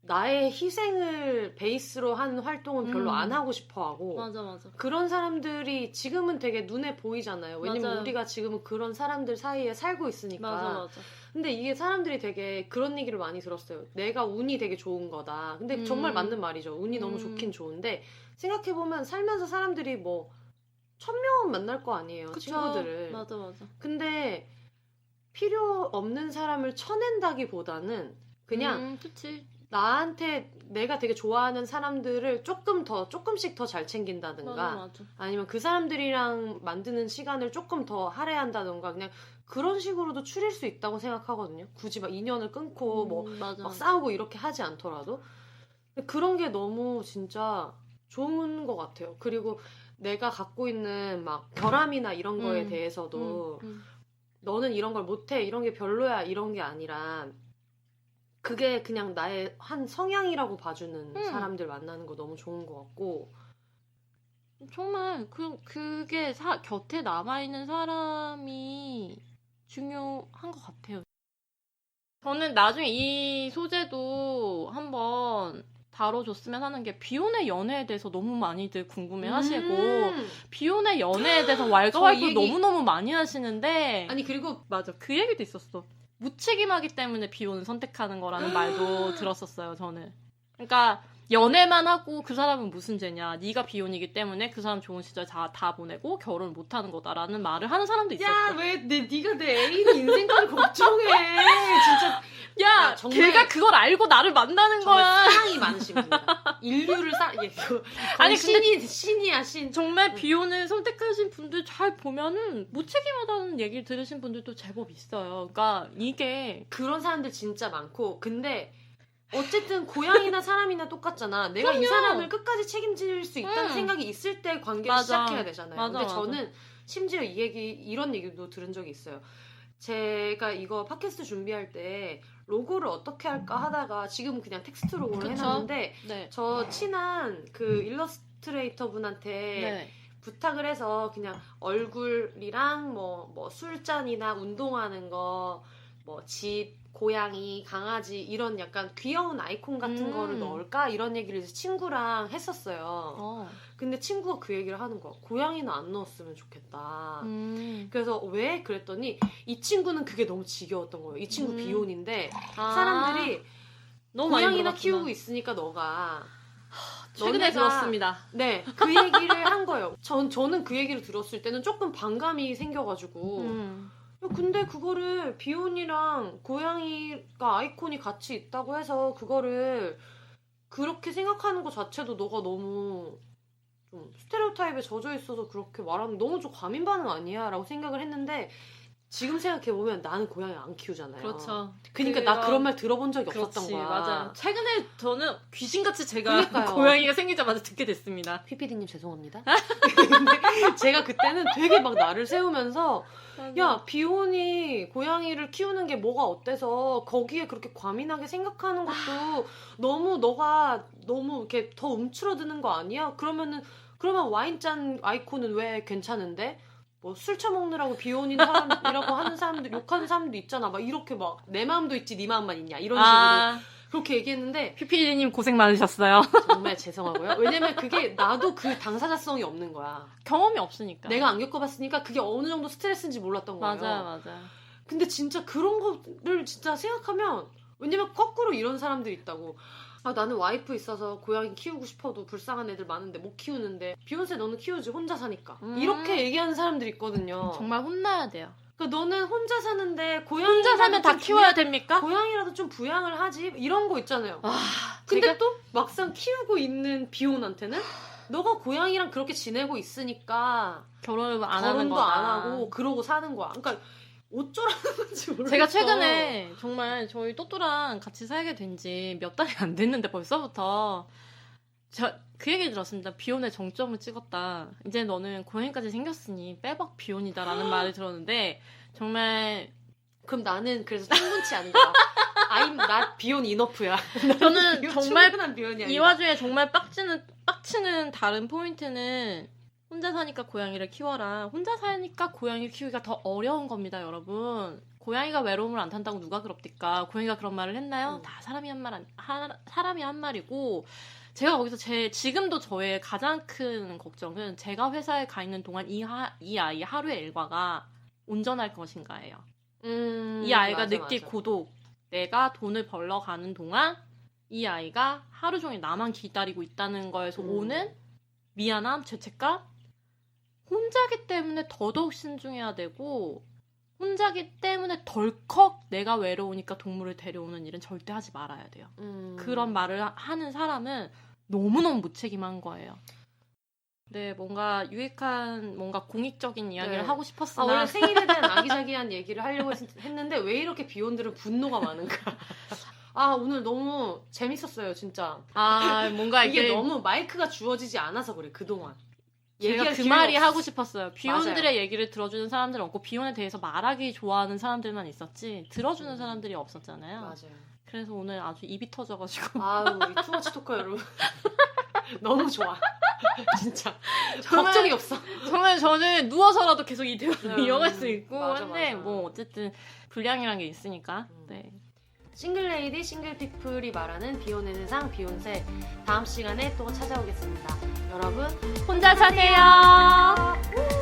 나의 희생을 베이스로 하는 활동은 별로 안 하고 싶어하고 맞아. 그런 사람들이 지금은 되게 눈에 보이잖아요. 왜냐면 맞아요. 우리가 지금은 그런 사람들 사이에 살고 있으니까. 맞아. 근데 이게 사람들이 되게 그런 얘기를 많이 들었어요. 내가 운이 되게 좋은 거다. 근데 정말 맞는 말이죠. 운이 너무 좋긴 좋은데 생각해보면 살면서 사람들이 뭐 1000명은 만날 거 아니에요. 그쵸. 친구들을. 맞아. 근데 필요 없는 사람을 쳐낸다기보다는 그냥 그치. 나한테 내가 되게 좋아하는 사람들을 조금씩 더 잘 챙긴다든가 맞아. 아니면 그 사람들이랑 만드는 시간을 조금 더 할애한다든가 그냥 그런 식으로도 추릴 수 있다고 생각하거든요. 굳이 막 인연을 끊고 막 싸우고 이렇게 하지 않더라도 그런 게 너무 진짜 좋은 것 같아요. 그리고 내가 갖고 있는 막 결함이나 이런 거에 대해서도 너는 이런 걸 못해 이런 게 별로야 이런 게 아니라 그게 그냥 나의 한 성향이라고 봐주는 사람들 만나는 거 너무 좋은 것 같고 정말 그게 곁에 남아있는 사람이 중요한 것 같아요. 저는 나중에 이 소재도 한번 다뤄줬으면 하는 게 비혼의 연애에 대해서 너무 많이들 궁금해하시고 비혼의 연애에 대해서 왈가왈부 너무너무 많이 하시는데 아니 그리고 맞아 그 얘기도 있었어. 무책임하기 때문에 비혼을 선택하는 거라는 말도 들었었어요. 저는. 그러니까 연애만 하고 그 사람은 무슨 죄냐. 네가 비혼이기 때문에 그 사람 좋은 시절 다 보내고 결혼 못하는 거다라는 말을 하는 사람도 있었어. 야, 왜 네가 내 애인 인생까지 걱정해. 진짜. 야, 정말, 걔가 그걸 알고 나를 만나는 거야. 사랑이 많으신 분이다. 인류를 아니 근데 신이야 신. 정말 비혼을 선택하신 분들 잘 보면은 무책임하다는 얘기를 들으신 분들도 제법 있어요. 그러니까 이게 그런 사람들 진짜 많고 근데 어쨌든 고양이나 사람이나 똑같잖아. 내가 그럼요. 이 사람을 끝까지 책임질 수 있다는 생각이 있을 때 관계를 맞아. 시작해야 되잖아요. 맞아, 근데 저는 심지어 이런 얘기도 들은 적이 있어요. 제가 이거 팟캐스트 준비할 때 로고를 어떻게 할까 하다가 지금은 그냥 텍스트 로고를 해놨는데 네. 저 친한 그 일러스트레이터 분한테 네. 부탁을 해서 그냥 얼굴이랑 뭐 술잔이나 운동하는 거 뭐 집 고양이, 강아지 이런 약간 귀여운 아이콘 같은 거를 넣을까? 이런 얘기를 이제 친구랑 했었어요. 근데 친구가 그 얘기를 하는 거야. 고양이는 안 넣었으면 좋겠다. 그래서 왜? 그랬더니 이 친구는 그게 너무 지겨웠던 거예요. 이 친구 비혼인데 사람들이 너무 고양이나 키우고 있으니까 너가 최근에 들었습니다. 네, 그 얘기를 한 거예요. 저는 그 얘기를 들었을 때는 조금 반감이 생겨가지고 근데 그거를 비혼이랑 고양이가 아이콘이 같이 있다고 해서 그거를 그렇게 생각하는 것 자체도 너가 너무 좀 스테레오타입에 젖어 있어서 그렇게 말하면 너무 좀 과민 반응 아니야? 라고 생각을 했는데 지금 생각해보면 나는 고양이 안 키우잖아요. 그렇죠. 그러니까 나 그런 말 들어본 적이 없었던 거야. 맞아. 최근에 저는 귀신같이 제가 그러니까요. 고양이가 생기자마자 듣게 됐습니다. 피피디님 죄송합니다. 근데 제가 그때는 되게 막 나를 세우면서 야 비혼이 고양이를 키우는 게 뭐가 어때서 거기에 그렇게 과민하게 생각하는 것도 너가 너무 이렇게 더 움츠러드는 거 아니야? 그러면 와인잔 아이콘은 왜 괜찮은데? 뭐 술 처먹느라고 비혼인 사람이라고 하는 사람들 욕하는 사람도 있잖아. 막 이렇게 막 내 마음도 있지 네 마음만 있냐 이런 식으로 그렇게 얘기했는데 피피디님 고생 많으셨어요. 정말 죄송하고요. 왜냐면 그게 나도 그 당사자성이 없는 거야. 경험이 없으니까. 내가 안 겪어봤으니까 그게 어느 정도 스트레스인지 몰랐던 거예요. 맞아. 근데 진짜 그런 거를 진짜 생각하면 왜냐면 거꾸로 이런 사람들이 있다고. 나는 와이프 있어서 고양이 키우고 싶어도 불쌍한 애들 많은데 못 키우는데 비욘세 너는 키우지 혼자 사니까 이렇게 얘기하는 사람들이 있거든요. 정말 혼나야 돼요. 그러니까 너는 혼자 사는데 고양이 혼자 사면 다 키워야 됩니까? 고양이라도 좀 부양을 하지 이런 거 있잖아요. 근데 또 막상 키우고 있는 비혼한테는 너가 고양이랑 그렇게 지내고 있으니까 결혼도 안 하고 그러고 사는 거야. 그러니까 어쩌라는 건지 모르겠어. 제가 최근에 정말 저희 또또랑 같이 살게 된 지 몇 달이 안 됐는데 벌써부터 그 얘기 들었습니다. 비혼의 정점을 찍었다. 이제 너는 고양이까지 생겼으니 빼박 비혼이다라는 말을 들었는데 정말 그럼 나는 그래서 충분치 않은 거야. I'm not 비혼 이너프야. 저는 정말 비혼이 이 와중에 정말 빡치는 다른 포인트는 혼자 사니까 고양이를 키워라. 혼자 사니까 고양이 키우기가 더 어려운 겁니다, 여러분. 고양이가 외로움을 안 탄다고 누가 그럽니까? 고양이가 그런 말을 했나요? 다 사람이 한 말이고 제가 거기서 지금도 저의 가장 큰 걱정은 제가 회사에 가 있는 동안 이 아이의 하루의 일과가 온전할 것인가예요. 이 아이가 느낄 고독, 내가 돈을 벌러 가는 동안 이 아이가 하루 종일 나만 기다리고 있다는 거에서 오는 미안함, 죄책감, 혼자기 때문에 더더욱 신중해야 되고 혼자기 때문에 덜컥 내가 외로우니까 동물을 데려오는 일은 절대 하지 말아야 돼요. 그런 말을 하는 사람은 너무너무 무책임한 거예요. 네, 뭔가 유익한, 뭔가 공익적인 이야기를 하고 싶었으나 원래 생일에 대한 아기자기한 얘기를 하려고 했는데 왜 이렇게 비혼들은 분노가 많은가. 오늘 너무 재밌었어요, 진짜. 뭔가 이게 너무 마이크가 주어지지 않아서 그래, 그동안. 제가 그 말이 하고 싶었어요. 비혼들의 얘기를 들어주는 사람들은 없고 비혼에 대해서 말하기 좋아하는 사람들만 있었지 들어주는 사람들이 없었잖아요. 맞아요. 그래서 오늘 아주 입이 터져가지고 우리 투머치 토커 여러분 너무 좋아. 진짜 저는- 걱정이 없어. 정말 저는 누워서라도 계속 이 대화를 이어갈 수 있고 맞아, 한데 맞아. 뭐 어쨌든 불량이란 게 있으니까. 네. 싱글레이디 싱글피플이 말하는 비혼의 세상 비욘세 다음 시간에 또 찾아오겠습니다. 여러분 혼자 사세요.